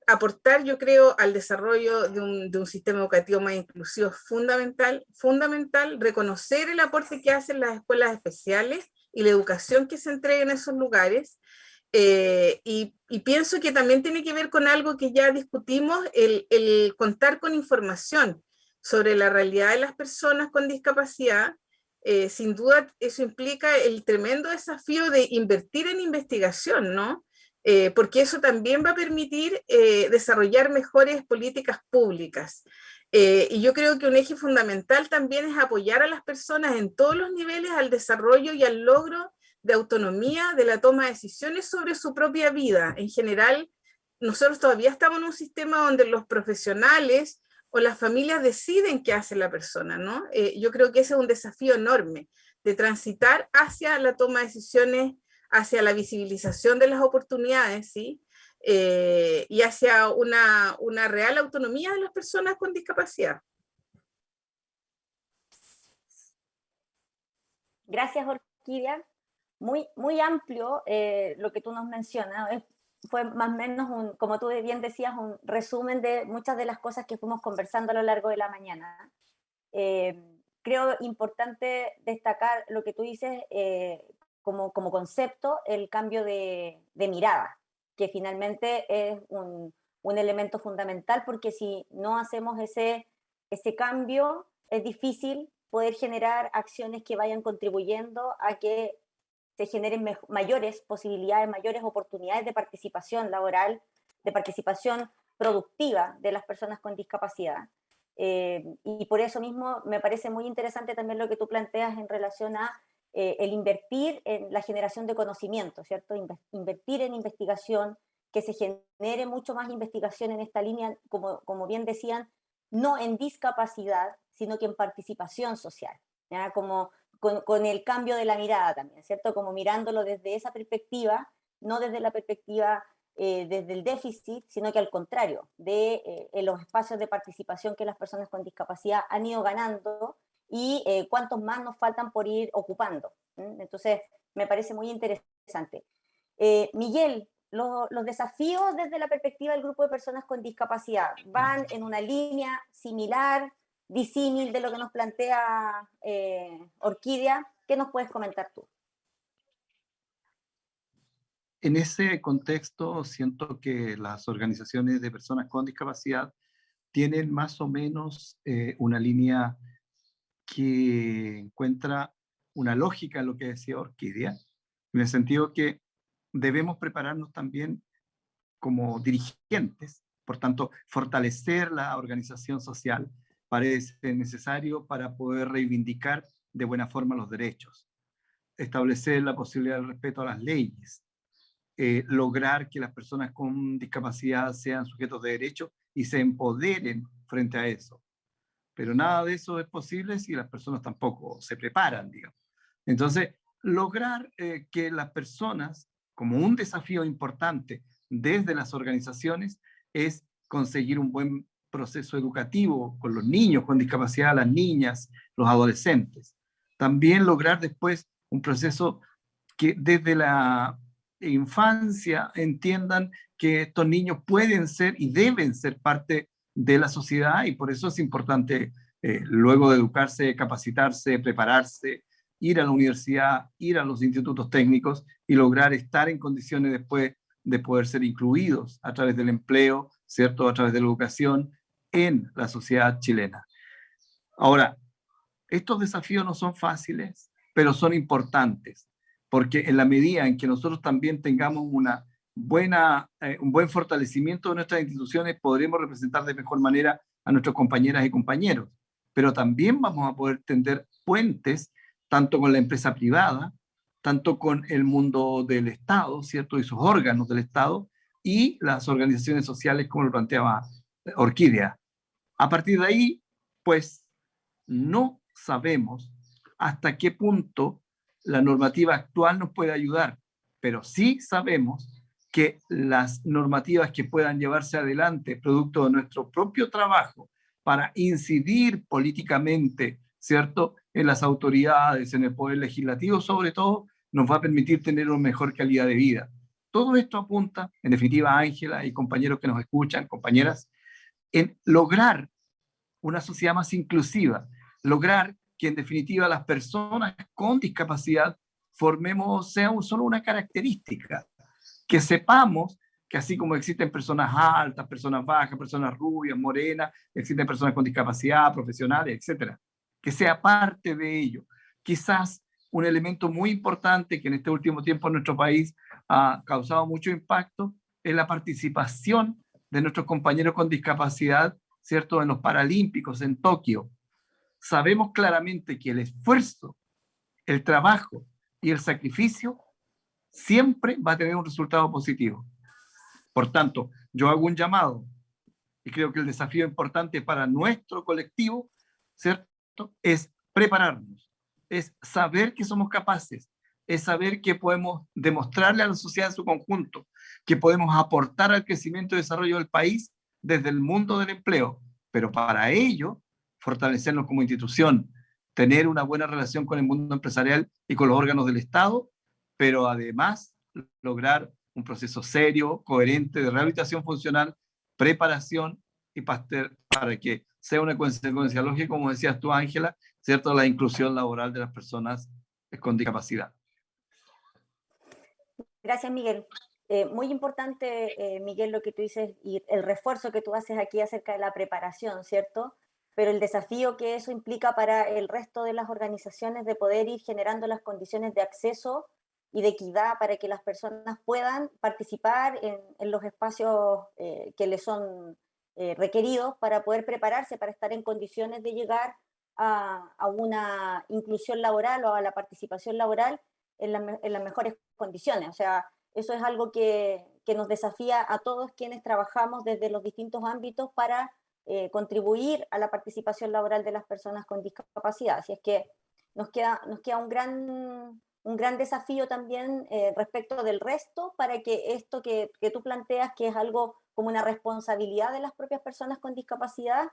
Aportar, yo creo, al desarrollo de un sistema educativo más inclusivo es fundamental, reconocer el aporte que hacen las escuelas especiales y la educación que se entrega en esos lugares, y pienso que también tiene que ver con algo que ya discutimos, el contar con información sobre la realidad de las personas con discapacidad. Sin duda eso implica el tremendo desafío de invertir en investigación, ¿no? Porque eso también va a permitir desarrollar mejores políticas públicas. Y yo creo que un eje fundamental también es apoyar a las personas en todos los niveles al desarrollo y al logro de autonomía, de la toma de decisiones sobre su propia vida. En general, nosotros todavía estamos en un sistema donde los profesionales o las familias deciden qué hace la persona, ¿no? Yo creo que ese es un desafío enorme, de transitar hacia la toma de decisiones, hacia la visibilización de las oportunidades, ¿sí? Y hacia una real autonomía de las personas con discapacidad. Gracias, Orquídea. Muy amplio lo que tú nos mencionas. Fue más o menos, como tú bien decías, un resumen de muchas de las cosas que fuimos conversando a lo largo de la mañana. Creo importante destacar lo que tú dices como concepto, el cambio de mirada, que finalmente es un elemento fundamental, porque si no hacemos ese cambio, es difícil poder generar acciones que vayan contribuyendo a que se generen mayores posibilidades, mayores oportunidades de participación laboral, de participación productiva de las personas con discapacidad. Y por eso mismo me parece muy interesante también lo que tú planteas en relación a el invertir en la generación de conocimiento, ¿cierto? Invertir en investigación, que se genere mucho más investigación en esta línea, como bien decían, no en discapacidad, sino que en participación social, ¿ya? Como con el cambio de la mirada también, ¿cierto? Como mirándolo desde esa perspectiva, no desde la perspectiva desde el déficit, sino que al contrario, de los espacios de participación que las personas con discapacidad han ido ganando y cuántos más nos faltan por ir ocupando. Entonces, me parece muy interesante. Miguel, los desafíos desde la perspectiva del grupo de personas con discapacidad van en una línea similar, disímil de lo que nos plantea Orquídea. ¿Qué nos puedes comentar tú? En ese contexto, siento que las organizaciones de personas con discapacidad tienen más o menos una línea que encuentra una lógica en lo que decía Orquídea, en el sentido que debemos prepararnos también como dirigentes, por tanto, fortalecer la organización social parece necesario para poder reivindicar de buena forma los derechos, establecer la posibilidad del respeto a las leyes, lograr que las personas con discapacidad sean sujetos de derecho y se empoderen frente a eso. Pero nada de eso es posible si las personas tampoco se preparan, digamos. Entonces, lograr que las personas, como un desafío importante desde las organizaciones, es conseguir un buen proceso educativo con los niños con discapacidad, las niñas, los adolescentes. También lograr después un proceso que desde la infancia entiendan que estos niños pueden ser y deben ser parte de la sociedad, y por eso es importante luego de educarse, capacitarse, prepararse, ir a la universidad, ir a los institutos técnicos y lograr estar en condiciones después de poder ser incluidos a través del empleo, ¿cierto? A través de la educación en la sociedad chilena. Ahora, estos desafíos no son fáciles, pero son importantes, porque en la medida en que nosotros también tengamos un buen fortalecimiento de nuestras instituciones, podremos representar de mejor manera a nuestras compañeras y compañeros, pero también vamos a poder tender puentes tanto con la empresa privada, tanto con el mundo del Estado, ¿cierto? Y sus órganos del Estado, y las organizaciones sociales, como lo planteaba Orquídea. A partir de ahí, pues, no sabemos hasta qué punto la normativa actual nos puede ayudar, pero sí sabemos que las normativas que puedan llevarse adelante producto de nuestro propio trabajo para incidir políticamente, ¿cierto?, en las autoridades, en el poder legislativo, sobre todo, nos va a permitir tener una mejor calidad de vida. Todo esto apunta, en definitiva, Ángela y compañeros que nos escuchan, compañeras, en lograr una sociedad más inclusiva, lograr que en definitiva las personas con discapacidad sea solo una característica, que sepamos que así como existen personas altas, personas bajas, personas rubias, morenas, existen personas con discapacidad, profesionales, etcétera, que sea parte de ello. Quizás un elemento muy importante que en este último tiempo en nuestro país ha causado mucho impacto es la participación de nuestros compañeros con discapacidad, ¿cierto?, en los Paralímpicos en Tokio. Sabemos claramente que el esfuerzo, el trabajo y el sacrificio siempre va a tener un resultado positivo. Por tanto, yo hago un llamado y creo que el desafío importante para nuestro colectivo, ¿cierto?, es prepararnos, es saber que somos capaces, es saber que podemos demostrarle a la sociedad en su conjunto, que podemos aportar al crecimiento y desarrollo del país desde el mundo del empleo, pero para ello, fortalecernos como institución, tener una buena relación con el mundo empresarial y con los órganos del Estado, pero además lograr un proceso serio, coherente de rehabilitación funcional, preparación y para que sea una consecuencia lógica, como decías tú, Ángela, ¿cierto?, la inclusión laboral de las personas con discapacidad. Gracias, Miguel. Muy importante, Miguel, lo que tú dices y el refuerzo que tú haces aquí acerca de la preparación, ¿cierto? Pero el desafío que eso implica para el resto de las organizaciones de poder ir generando las condiciones de acceso y de equidad para que las personas puedan participar en los espacios que les son requeridos para poder prepararse, para estar en condiciones de llegar a una inclusión laboral o a la participación laboral en las mejores condiciones. O sea, eso es algo que nos desafía a todos quienes trabajamos desde los distintos ámbitos para contribuir a la participación laboral de las personas con discapacidad. Así es que nos queda un gran desafío también respecto del resto para que esto que tú planteas, que es algo como una responsabilidad de las propias personas con discapacidad,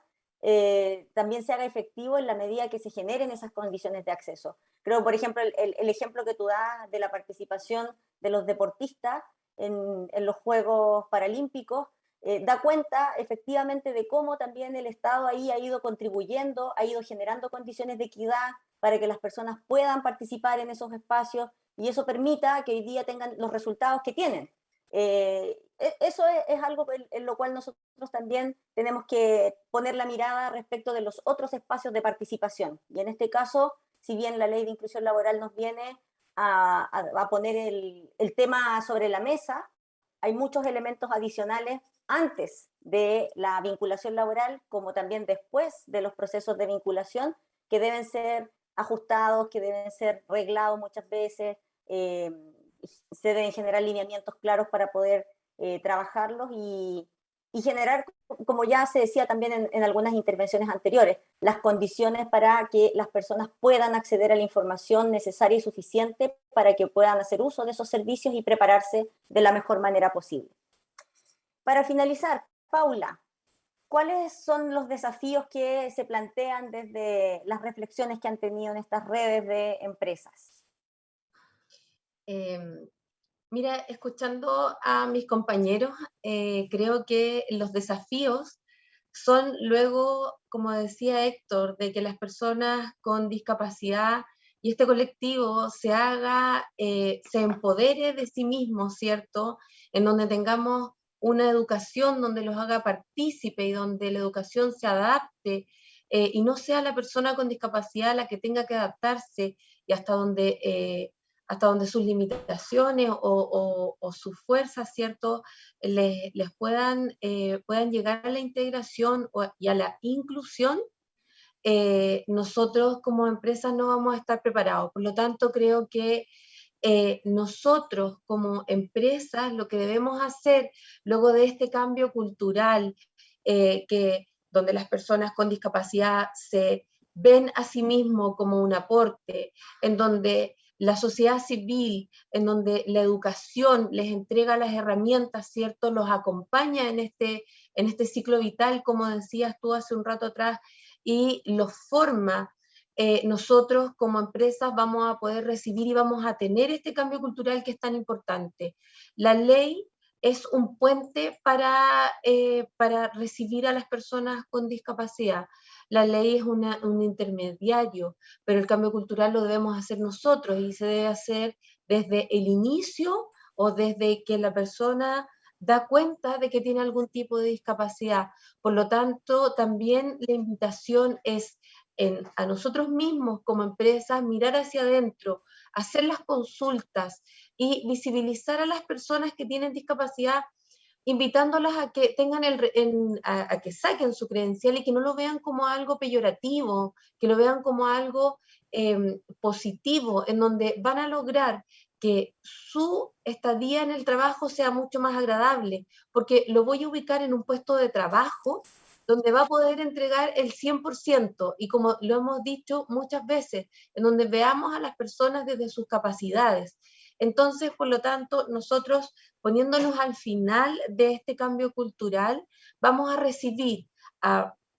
también se haga efectivo en la medida que se generen esas condiciones de acceso. Creo, por ejemplo, el ejemplo que tú das de la participación de los deportistas en los Juegos Paralímpicos da cuenta efectivamente de cómo también el Estado ahí ha ido contribuyendo, ha ido generando condiciones de equidad para que las personas puedan participar en esos espacios y eso permita que hoy día tengan los resultados que tienen. Eso es algo en lo cual nosotros también tenemos que poner la mirada respecto de los otros espacios de participación. Y en este caso, si bien la Ley de Inclusión Laboral nos viene a poner el tema sobre la mesa, hay muchos elementos adicionales antes de la vinculación laboral, como también después de los procesos de vinculación, que deben ser ajustados, que deben ser reglados muchas veces, se deben generar lineamientos claros para poder trabajarlos y generar, como ya se decía también en algunas intervenciones anteriores, las condiciones para que las personas puedan acceder a la información necesaria y suficiente para que puedan hacer uso de esos servicios y prepararse de la mejor manera posible. Para finalizar, Paula, ¿cuáles son los desafíos que se plantean desde las reflexiones que han tenido en estas redes de empresas? Mira, escuchando a mis compañeros, creo que los desafíos son luego, como decía Héctor, de que las personas con discapacidad y este colectivo se haga, se empodere de sí mismo, ¿cierto? En donde tengamos una educación donde los haga partícipe y donde la educación se adapte y no sea la persona con discapacidad la que tenga que adaptarse y hasta donde sus limitaciones o sus fuerzas, ¿cierto?, les puedan llegar a la integración y a la inclusión, nosotros como empresas no vamos a estar preparados. Por lo tanto, creo que nosotros como empresas lo que debemos hacer luego de este cambio cultural, donde las personas con discapacidad se ven a sí mismos como un aporte, en donde la sociedad civil, en donde la educación les entrega las herramientas, ¿cierto? Los acompaña en este ciclo vital, como decías tú hace un rato atrás, y los forma. Nosotros como empresas vamos a poder recibir y vamos a tener este cambio cultural que es tan importante. La ley es un puente para recibir a las personas con discapacidad. La ley es un intermediario, pero el cambio cultural lo debemos hacer nosotros y se debe hacer desde el inicio o desde que la persona da cuenta de que tiene algún tipo de discapacidad. Por lo tanto, también la invitación es a nosotros mismos como empresas mirar hacia adentro, hacer las consultas y visibilizar a las personas que tienen discapacidad, invitándolas a que tengan a que saquen su credencial y que no lo vean como algo peyorativo, que lo vean como algo positivo, en donde van a lograr que su estadía en el trabajo sea mucho más agradable, porque lo voy a ubicar en un puesto de trabajo donde va a poder entregar el 100%, y como lo hemos dicho muchas veces, en donde veamos a las personas desde sus capacidades. Entonces, por lo tanto, nosotros, poniéndonos al final de este cambio cultural, vamos a recibir,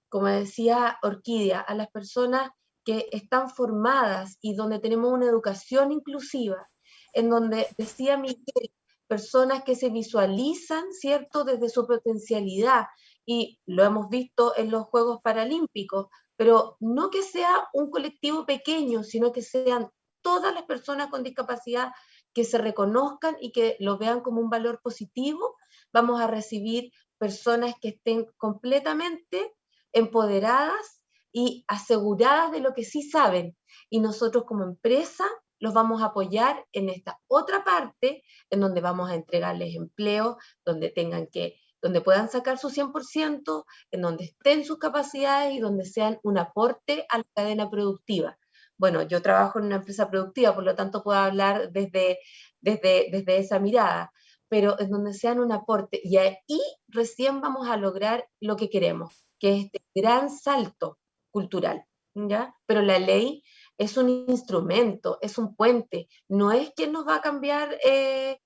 como decía Orquídea, a las personas que están formadas y donde tenemos una educación inclusiva, en donde, decía Miguel, personas que se visualizan, ¿cierto?, desde su potencialidad, y lo hemos visto en los Juegos Paralímpicos, pero no que sea un colectivo pequeño, sino que sean todas las personas con discapacidad que se reconozcan y que lo vean como un valor positivo. Vamos a recibir personas que estén completamente empoderadas y aseguradas de lo que sí saben, y nosotros como empresa los vamos a apoyar en esta otra parte, en donde vamos a entregarles empleo, donde puedan sacar su 100%, en donde estén sus capacidades y donde sean un aporte a la cadena productiva. Bueno, yo trabajo en una empresa productiva, por lo tanto puedo hablar desde esa mirada, pero en donde sean un aporte, y ahí recién vamos a lograr lo que queremos, que es este gran salto cultural, ¿ya? Pero la ley es un instrumento, es un puente, no es quien nos va a cambiar el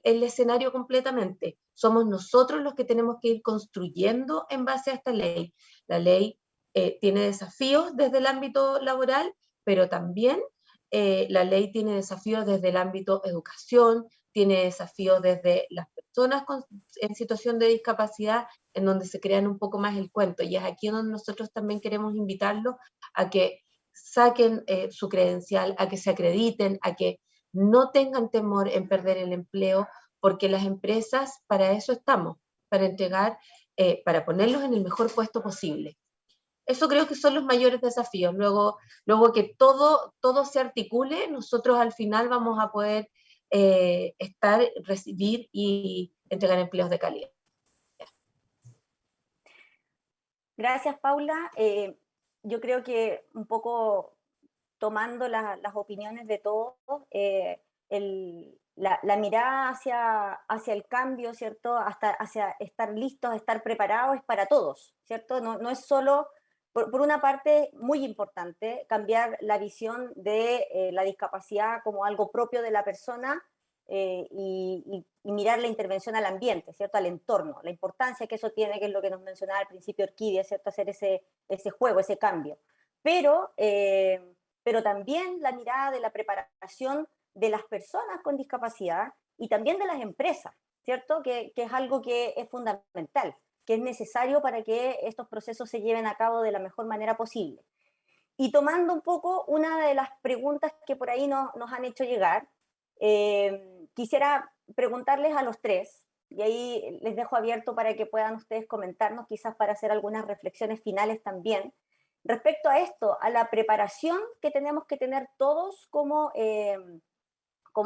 escenario completamente. Somos nosotros los que tenemos que ir construyendo en base a esta ley. La ley tiene desafíos desde el ámbito laboral, pero también la ley tiene desafíos desde el ámbito educación, tiene desafíos desde las personas en situación de discapacidad, en donde se crean un poco más el cuento. Y es aquí donde nosotros también queremos invitarlos a que saquen su credencial, a que se acrediten, a que no tengan temor en perder el empleo, porque las empresas para eso estamos, para entregar, para ponerlos en el mejor puesto posible. Eso creo que son los mayores desafíos. Luego que todo se articule, nosotros al final vamos a poder recibir y entregar empleos de calidad. Gracias, Paula. Yo creo que un poco tomando las opiniones de todos, la mirada hacia el cambio, ¿cierto? Hasta hacia estar listos, estar preparados, es para todos, ¿cierto? No es solo, por una parte, muy importante, cambiar la visión de la discapacidad como algo propio de la persona y mirar la intervención al ambiente, ¿cierto? Al entorno, la importancia que eso tiene, que es lo que nos mencionaba al principio Orquídea, ¿cierto? Hacer ese juego, ese cambio. Pero también la mirada de la preparación de las personas con discapacidad y también de las empresas, ¿cierto? Que es algo que es fundamental, que es necesario para que estos procesos se lleven a cabo de la mejor manera posible. Y tomando un poco una de las preguntas que por ahí nos han hecho llegar, quisiera preguntarles a los tres, y ahí les dejo abierto para que puedan ustedes comentarnos, quizás para hacer algunas reflexiones finales también, respecto a esto, a la preparación que tenemos que tener todos como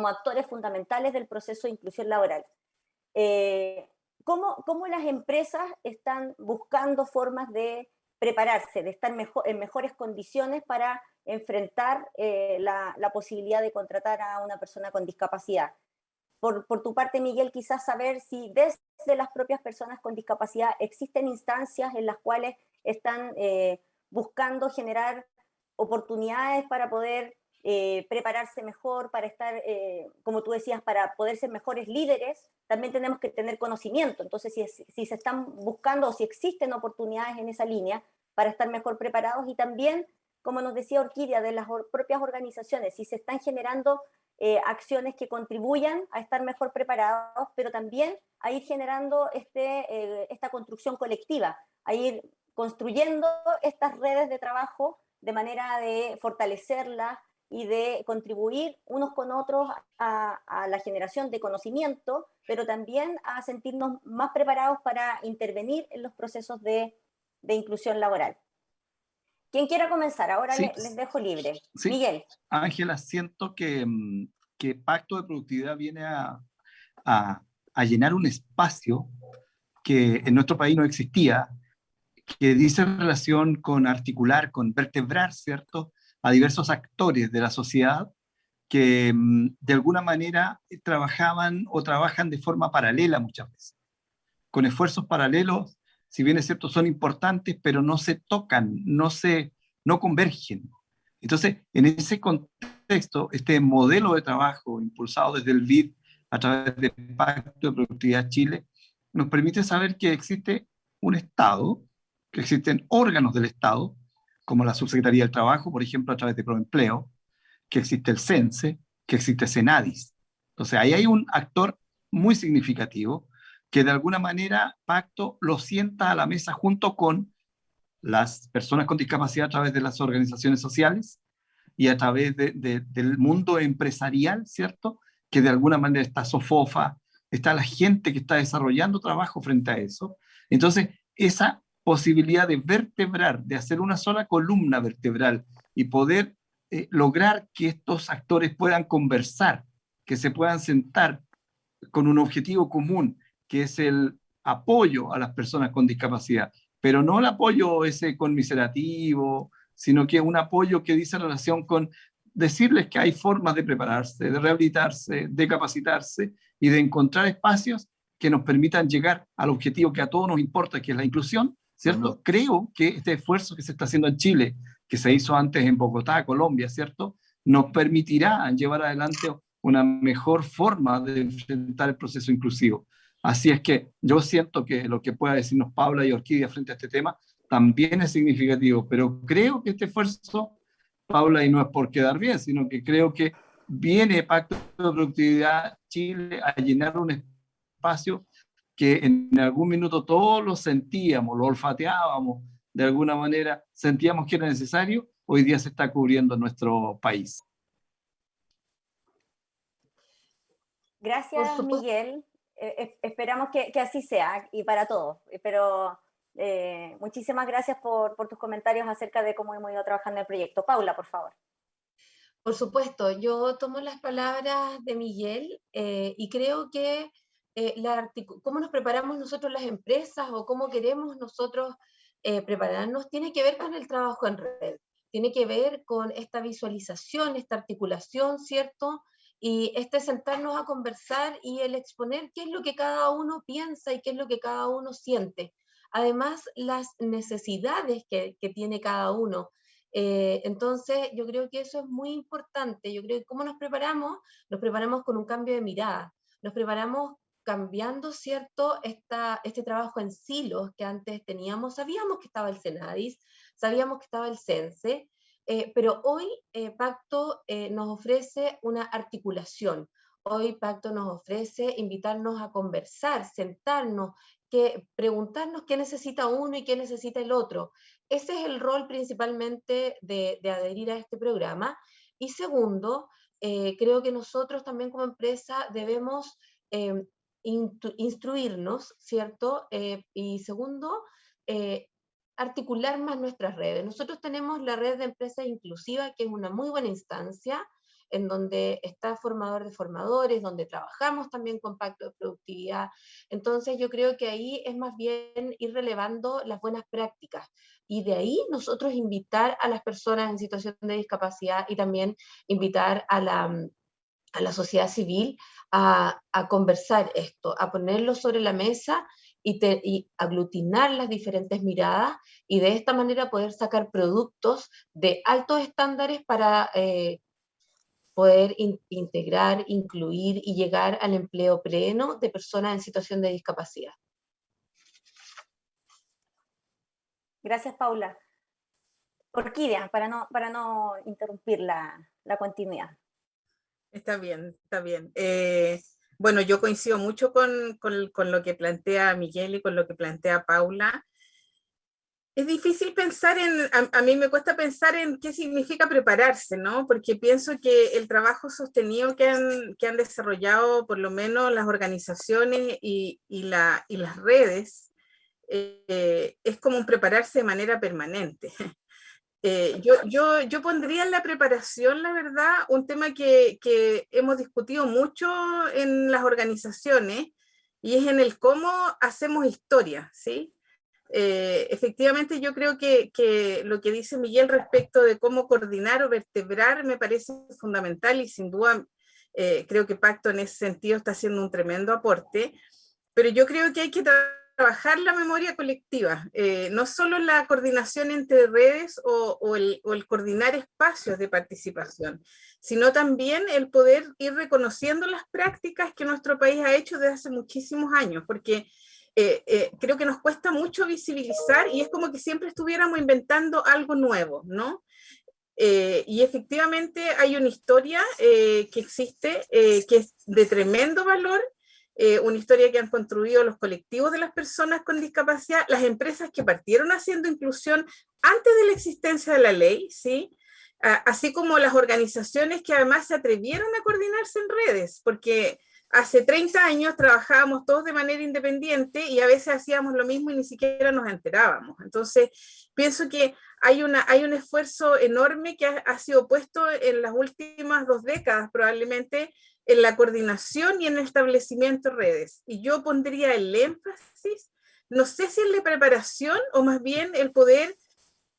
actores fundamentales del proceso de inclusión laboral. ¿Cómo las empresas están buscando formas de prepararse, de estar en mejores condiciones para enfrentar la posibilidad de contratar a una persona con discapacidad? Por tu parte, Miguel, quizás saber si desde las propias personas con discapacidad existen instancias en las cuales están buscando generar oportunidades para poder prepararse mejor, para estar, como tú decías, para poder ser mejores líderes. También tenemos que tener conocimiento. Entonces, si se están buscando o si existen oportunidades en esa línea para estar mejor preparados, y también, como nos decía Orquídea, de las propias organizaciones, si se están generando acciones que contribuyan a estar mejor preparados, pero también a ir generando esta construcción colectiva, a ir construyendo estas redes de trabajo de manera de fortalecerlas y de contribuir unos con otros a la generación de conocimiento, pero también a sentirnos más preparados para intervenir en los procesos de inclusión laboral. ¿Quién quiera comenzar? Ahora Sí, les dejo libre. Sí. Miguel. Ángela, siento que Pacto de Productividad viene a llenar un espacio que en nuestro país no existía, que dice relación con articular, con vertebrar, ¿cierto?, a diversos actores de la sociedad que de alguna manera trabajaban o trabajan de forma paralela muchas veces, con esfuerzos paralelos, si bien es cierto, son importantes, pero no se tocan, no convergen. Entonces, en ese contexto, este modelo de trabajo impulsado desde el BID a través del Pacto de Productividad Chile, nos permite saber que existe un Estado, que existen órganos del Estado, como la Subsecretaría del Trabajo, por ejemplo, a través de Proempleo, que existe el CENSE, que existe Senadis. Entonces, ahí hay un actor muy significativo que de alguna manera Pacto lo sienta a la mesa junto con las personas con discapacidad a través de las organizaciones sociales y a través del mundo empresarial, ¿cierto? Que de alguna manera está SOFOFA, está la gente que está desarrollando trabajo frente a eso. Entonces, esa posibilidad de vertebrar, de hacer una sola columna vertebral y poder lograr que estos actores puedan conversar, que se puedan sentar con un objetivo común, que es el apoyo a las personas con discapacidad, pero no el apoyo ese conmiserativo, sino que es un apoyo que dice relación con decirles que hay formas de prepararse, de rehabilitarse, de capacitarse y de encontrar espacios que nos permitan llegar al objetivo que a todos nos importa, que es la inclusión, ¿cierto? Creo que este esfuerzo que se está haciendo en Chile, que se hizo antes en Bogotá, Colombia, ¿cierto?, nos permitirá llevar adelante una mejor forma de enfrentar el proceso inclusivo. Así es que yo siento que lo que pueda decirnos Paula y Orquídea frente a este tema también es significativo, pero creo que este esfuerzo, Paula, y no es por quedar bien, sino que creo que viene Pacto de Productividad Chile a llenar un espacio que en algún minuto todos lo sentíamos, lo olfateábamos, de alguna manera sentíamos que era necesario, hoy día se está cubriendo en nuestro país. Gracias, Miguel. Esperamos que así sea y para todos. Pero muchísimas gracias por tus comentarios acerca de cómo hemos ido trabajando en el proyecto. Paula, por favor. Por supuesto, yo tomo las palabras de Miguel y creo que cómo nos preparamos nosotros las empresas o cómo queremos nosotros prepararnos tiene que ver con el trabajo en red, tiene que ver con esta visualización, esta articulación, ¿cierto?, Y sentarnos a conversar y el exponer qué es lo que cada uno piensa y qué es lo que cada uno siente. Además, las necesidades que tiene cada uno. Entonces, yo creo que eso es muy importante. Yo creo que cómo nos preparamos con un cambio de mirada. Nos preparamos cambiando, ¿cierto?, este trabajo en silos que antes teníamos. Sabíamos que estaba el Senadis, sabíamos que estaba el CENSE, pero hoy Pacto nos ofrece una articulación. Hoy Pacto nos ofrece invitarnos a conversar, sentarnos, preguntarnos qué necesita uno y qué necesita el otro. Ese es el rol principalmente de adherir a este programa. Y segundo, creo que nosotros también como empresa debemos instruirnos, ¿cierto? Y segundo, articular más nuestras redes. Nosotros tenemos la red de empresas inclusivas, que es una muy buena instancia, en donde está formador de formadores, donde trabajamos también con pacto de productividad. Entonces yo creo que ahí es más bien ir relevando las buenas prácticas, y de ahí nosotros invitar a las personas en situación de discapacidad y también invitar a la sociedad civil a conversar esto, a ponerlo sobre la mesa y aglutinar las diferentes miradas, y de esta manera poder sacar productos de altos estándares para poder integrar, incluir y llegar al empleo pleno de personas en situación de discapacidad. Gracias, Paula. Orquídea, para no interrumpir la continuidad. Está bien, está bien. Bueno, yo coincido mucho con lo que plantea Miguel y con lo que plantea Paula. Es difícil pensar a mí me cuesta pensar en qué significa prepararse, ¿no? Porque pienso que el trabajo sostenido que han desarrollado por lo menos las organizaciones y las redes es como un prepararse de manera permanente. Yo pondría en la preparación, la verdad, un tema que hemos discutido mucho en las organizaciones, y es en el cómo hacemos historia, ¿sí? Efectivamente, yo creo que lo que dice Miguel respecto de cómo coordinar o vertebrar me parece fundamental, y sin duda creo que Pacto en ese sentido está haciendo un tremendo aporte, pero yo creo que hay que trabajar la memoria colectiva, no solo la coordinación entre redes o el coordinar espacios de participación, sino también el poder ir reconociendo las prácticas que nuestro país ha hecho desde hace muchísimos años, porque creo que nos cuesta mucho visibilizar, y es como que siempre estuviéramos inventando algo nuevo, ¿no? Y efectivamente hay una historia que existe, que es de tremendo valor, una historia que han construido los colectivos de las personas con discapacidad, las empresas que partieron haciendo inclusión antes de la existencia de la ley, ¿sí? Así como las organizaciones que además se atrevieron a coordinarse en redes, porque hace 30 años trabajábamos todos de manera independiente y a veces hacíamos lo mismo y ni siquiera nos enterábamos. Entonces, pienso que hay un esfuerzo enorme que ha sido puesto en las últimas 2 décadas probablemente en la coordinación y en el establecimiento de redes. Y yo pondría el énfasis, no sé si en la preparación o más bien el poder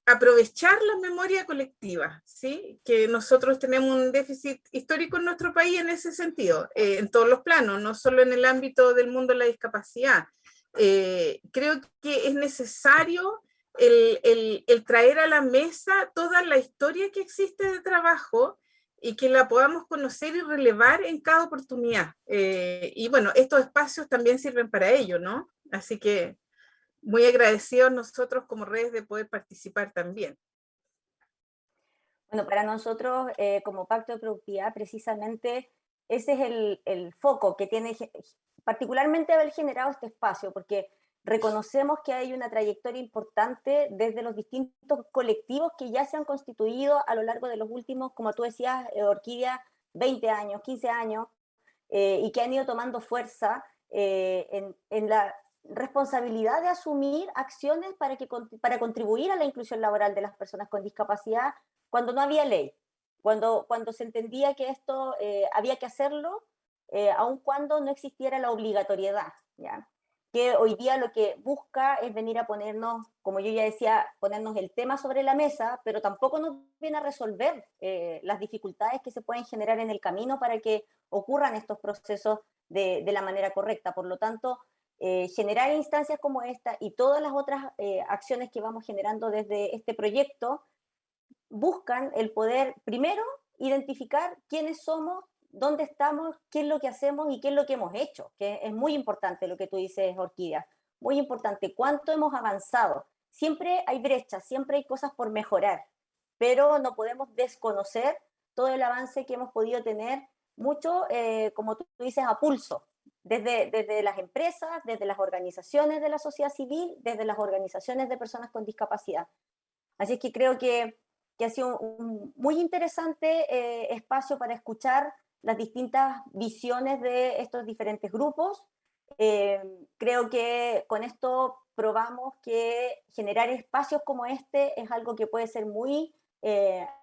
aprovechar la memoria colectiva, ¿sí? Que nosotros tenemos un déficit histórico en nuestro país en ese sentido, en todos los planos, no solo en el ámbito del mundo de la discapacidad. Creo que es necesario el traer a la mesa toda la historia que existe de trabajo y que la podamos conocer y relevar en cada oportunidad. Y bueno, estos espacios también sirven para ello, ¿no? Así que muy agradecidos nosotros como redes de poder participar también. Bueno, para nosotros como Pacto de Productividad, precisamente ese es el foco que tiene particularmente haber generado este espacio, porque reconocemos que hay una trayectoria importante desde los distintos colectivos que ya se han constituido a lo largo de los últimos, como tú decías, Orquídea, 20 años, 15 años, y que han ido tomando fuerza en la responsabilidad de asumir acciones para contribuir a la inclusión laboral de las personas con discapacidad cuando no había ley, cuando se entendía que esto había que hacerlo, aun cuando no existiera la obligatoriedad, ¿ya? que hoy día lo que busca es venir a ponernos, como yo ya decía, ponernos el tema sobre la mesa, pero tampoco nos viene a resolver las dificultades que se pueden generar en el camino para que ocurran estos procesos de la manera correcta. Por lo tanto, generar instancias como esta y todas las otras acciones que vamos generando desde este proyecto buscan el poder, primero, identificar quiénes somos, dónde estamos, qué es lo que hacemos y qué es lo que hemos hecho, que es muy importante lo que tú dices, Orquídea, muy importante, cuánto hemos avanzado. Siempre hay brechas, siempre hay cosas por mejorar, pero no podemos desconocer todo el avance que hemos podido tener, mucho, como tú dices, a pulso, desde las empresas, desde las organizaciones de la sociedad civil, desde las organizaciones de personas con discapacidad. Así es que creo que ha sido un muy interesante espacio para escuchar las distintas visiones de estos diferentes grupos. Creo que con esto probamos que generar espacios como este es algo que puede ser muy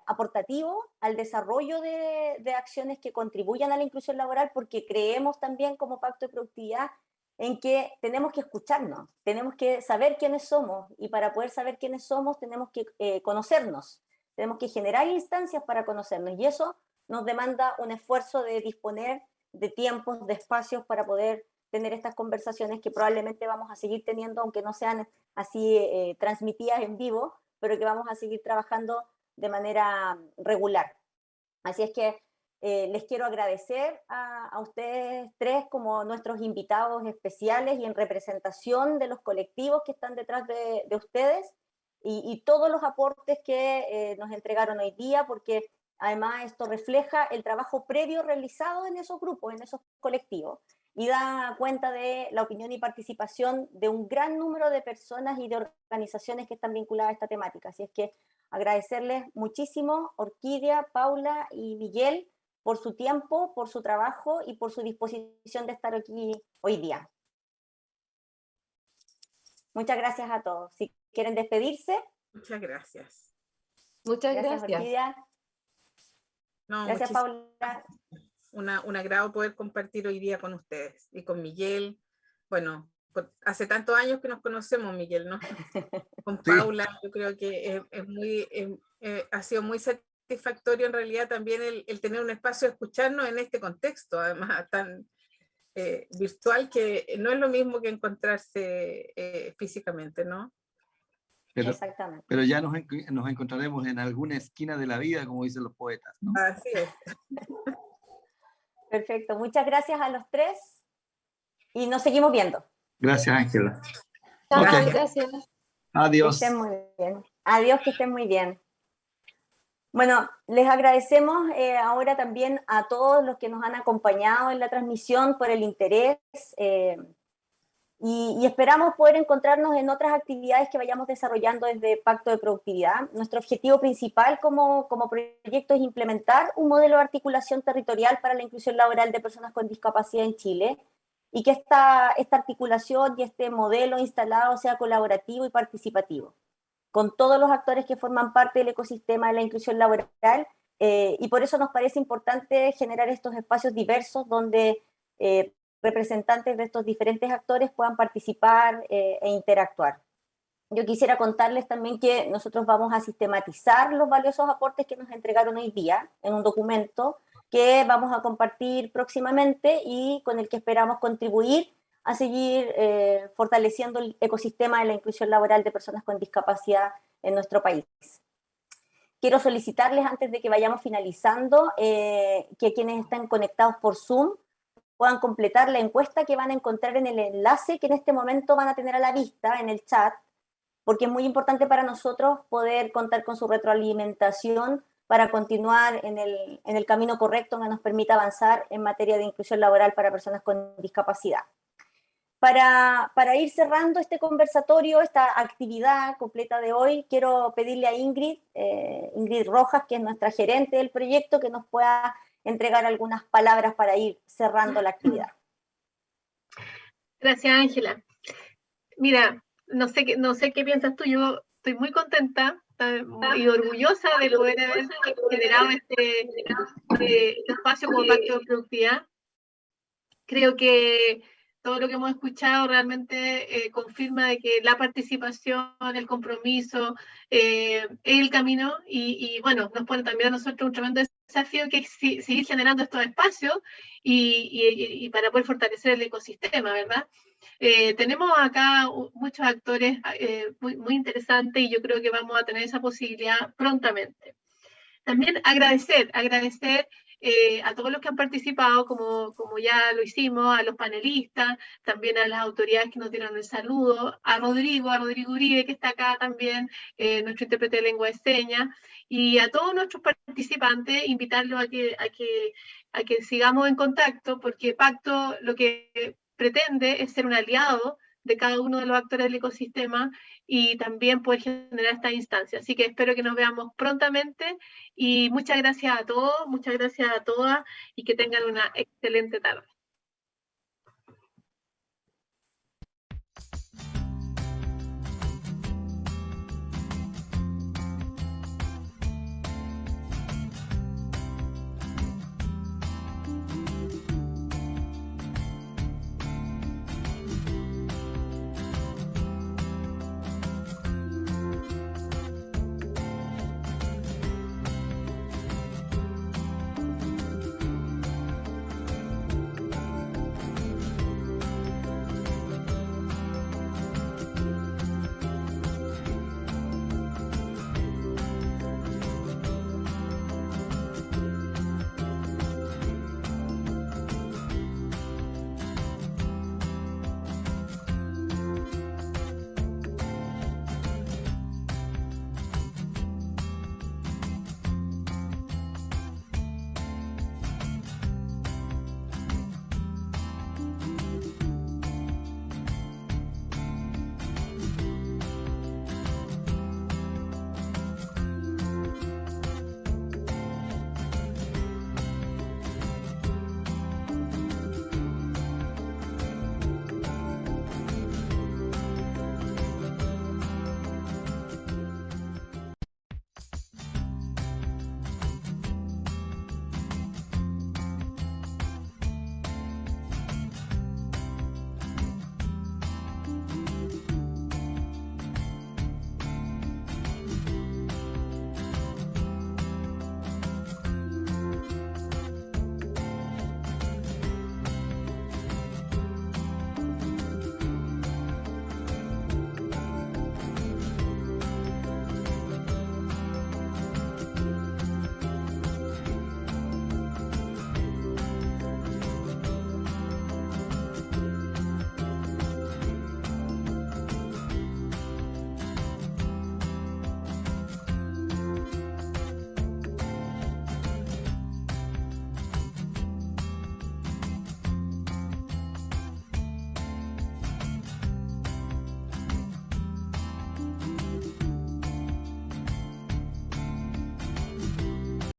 aportativo al desarrollo de acciones que contribuyan a la inclusión laboral, porque creemos también como Pacto de Productividad en que tenemos que escucharnos, tenemos que saber quiénes somos, y para poder saber quiénes somos tenemos que conocernos, tenemos que generar instancias para conocernos, y eso nos demanda un esfuerzo de disponer de tiempos, de espacios para poder tener estas conversaciones que probablemente vamos a seguir teniendo, aunque no sean así transmitidas en vivo, pero que vamos a seguir trabajando de manera regular. Así es que les quiero agradecer a ustedes tres como nuestros invitados especiales y en representación de los colectivos que están detrás de ustedes y todos los aportes que nos entregaron hoy día, porque además esto refleja el trabajo previo realizado en esos grupos, en esos colectivos, y da cuenta de la opinión y participación de un gran número de personas y de organizaciones que están vinculadas a esta temática. Así es que agradecerles muchísimo, Orquídea, Paula y Miguel, por su tiempo, por su trabajo y por su disposición de estar aquí hoy día. Muchas gracias a todos. Si quieren despedirse. Muchas gracias. Muchas gracias. Orquídea. No, gracias, Paula. Un agrado poder compartir hoy día con ustedes y con Miguel. Bueno, hace tantos años que nos conocemos, Miguel, ¿no? Con Paula, sí. Yo creo que ha sido muy satisfactorio en realidad también el tener un espacio de escucharnos en este contexto, además tan virtual, que no es lo mismo que encontrarse físicamente, ¿no? Exactamente. Pero ya nos encontraremos en alguna esquina de la vida, como dicen los poetas, ¿no? Así es. Perfecto, muchas gracias a los tres y nos seguimos viendo. Gracias, Ángela. Okay. Gracias. Adiós. Que estén muy bien. Adiós, que estén muy bien. Bueno, les agradecemos ahora también a todos los que nos han acompañado en la transmisión por el interés y esperamos poder encontrarnos en otras actividades que vayamos desarrollando desde Pacto de Productividad. Nuestro objetivo principal como proyecto es implementar un modelo de articulación territorial para la inclusión laboral de personas con discapacidad en Chile, y que esta articulación y este modelo instalado sea colaborativo y participativo, con todos los actores que forman parte del ecosistema de la inclusión laboral, y por eso nos parece importante generar estos espacios diversos donde representantes de estos diferentes actores puedan participar e interactuar. Yo quisiera contarles también que nosotros vamos a sistematizar los valiosos aportes que nos entregaron hoy día en un documento que vamos a compartir próximamente y con el que esperamos contribuir a seguir fortaleciendo el ecosistema de la inclusión laboral de personas con discapacidad en nuestro país. Quiero solicitarles, antes de que vayamos finalizando, que quienes están conectados por Zoom puedan completar la encuesta que van a encontrar en el enlace que en este momento van a tener a la vista en el chat, porque es muy importante para nosotros poder contar con su retroalimentación para continuar en el camino correcto que nos permita avanzar en materia de inclusión laboral para personas con discapacidad. Para ir cerrando este conversatorio, esta actividad completa de hoy, quiero pedirle a Ingrid Rojas, que es nuestra gerente del proyecto, que nos pueda entregar algunas palabras para ir cerrando la actividad. Gracias, Ángela. Mira, no sé qué piensas tú, yo estoy muy contenta y orgullosa de poder haber generado este espacio como Pacto de Productividad. Creo que todo lo que hemos escuchado realmente confirma de que la participación, el compromiso es el camino y bueno, nos pone también a nosotros un tremendo desafío que es seguir generando estos espacios y para poder fortalecer el ecosistema, ¿verdad? Tenemos acá muchos actores muy interesantes y yo creo que vamos a tener esa posibilidad prontamente. También agradecer a todos los que han participado, como ya lo hicimos, a los panelistas, también a las autoridades que nos dieron el saludo, a Rodrigo Uribe, que está acá también, nuestro intérprete de lengua de señas, y a todos nuestros participantes, invitarlos a que sigamos en contacto, porque Pacto lo que pretende es ser un aliado de cada uno de los actores del ecosistema y también poder generar esta instancia. Así que espero que nos veamos prontamente y muchas gracias a todos, muchas gracias a todas y que tengan una excelente tarde.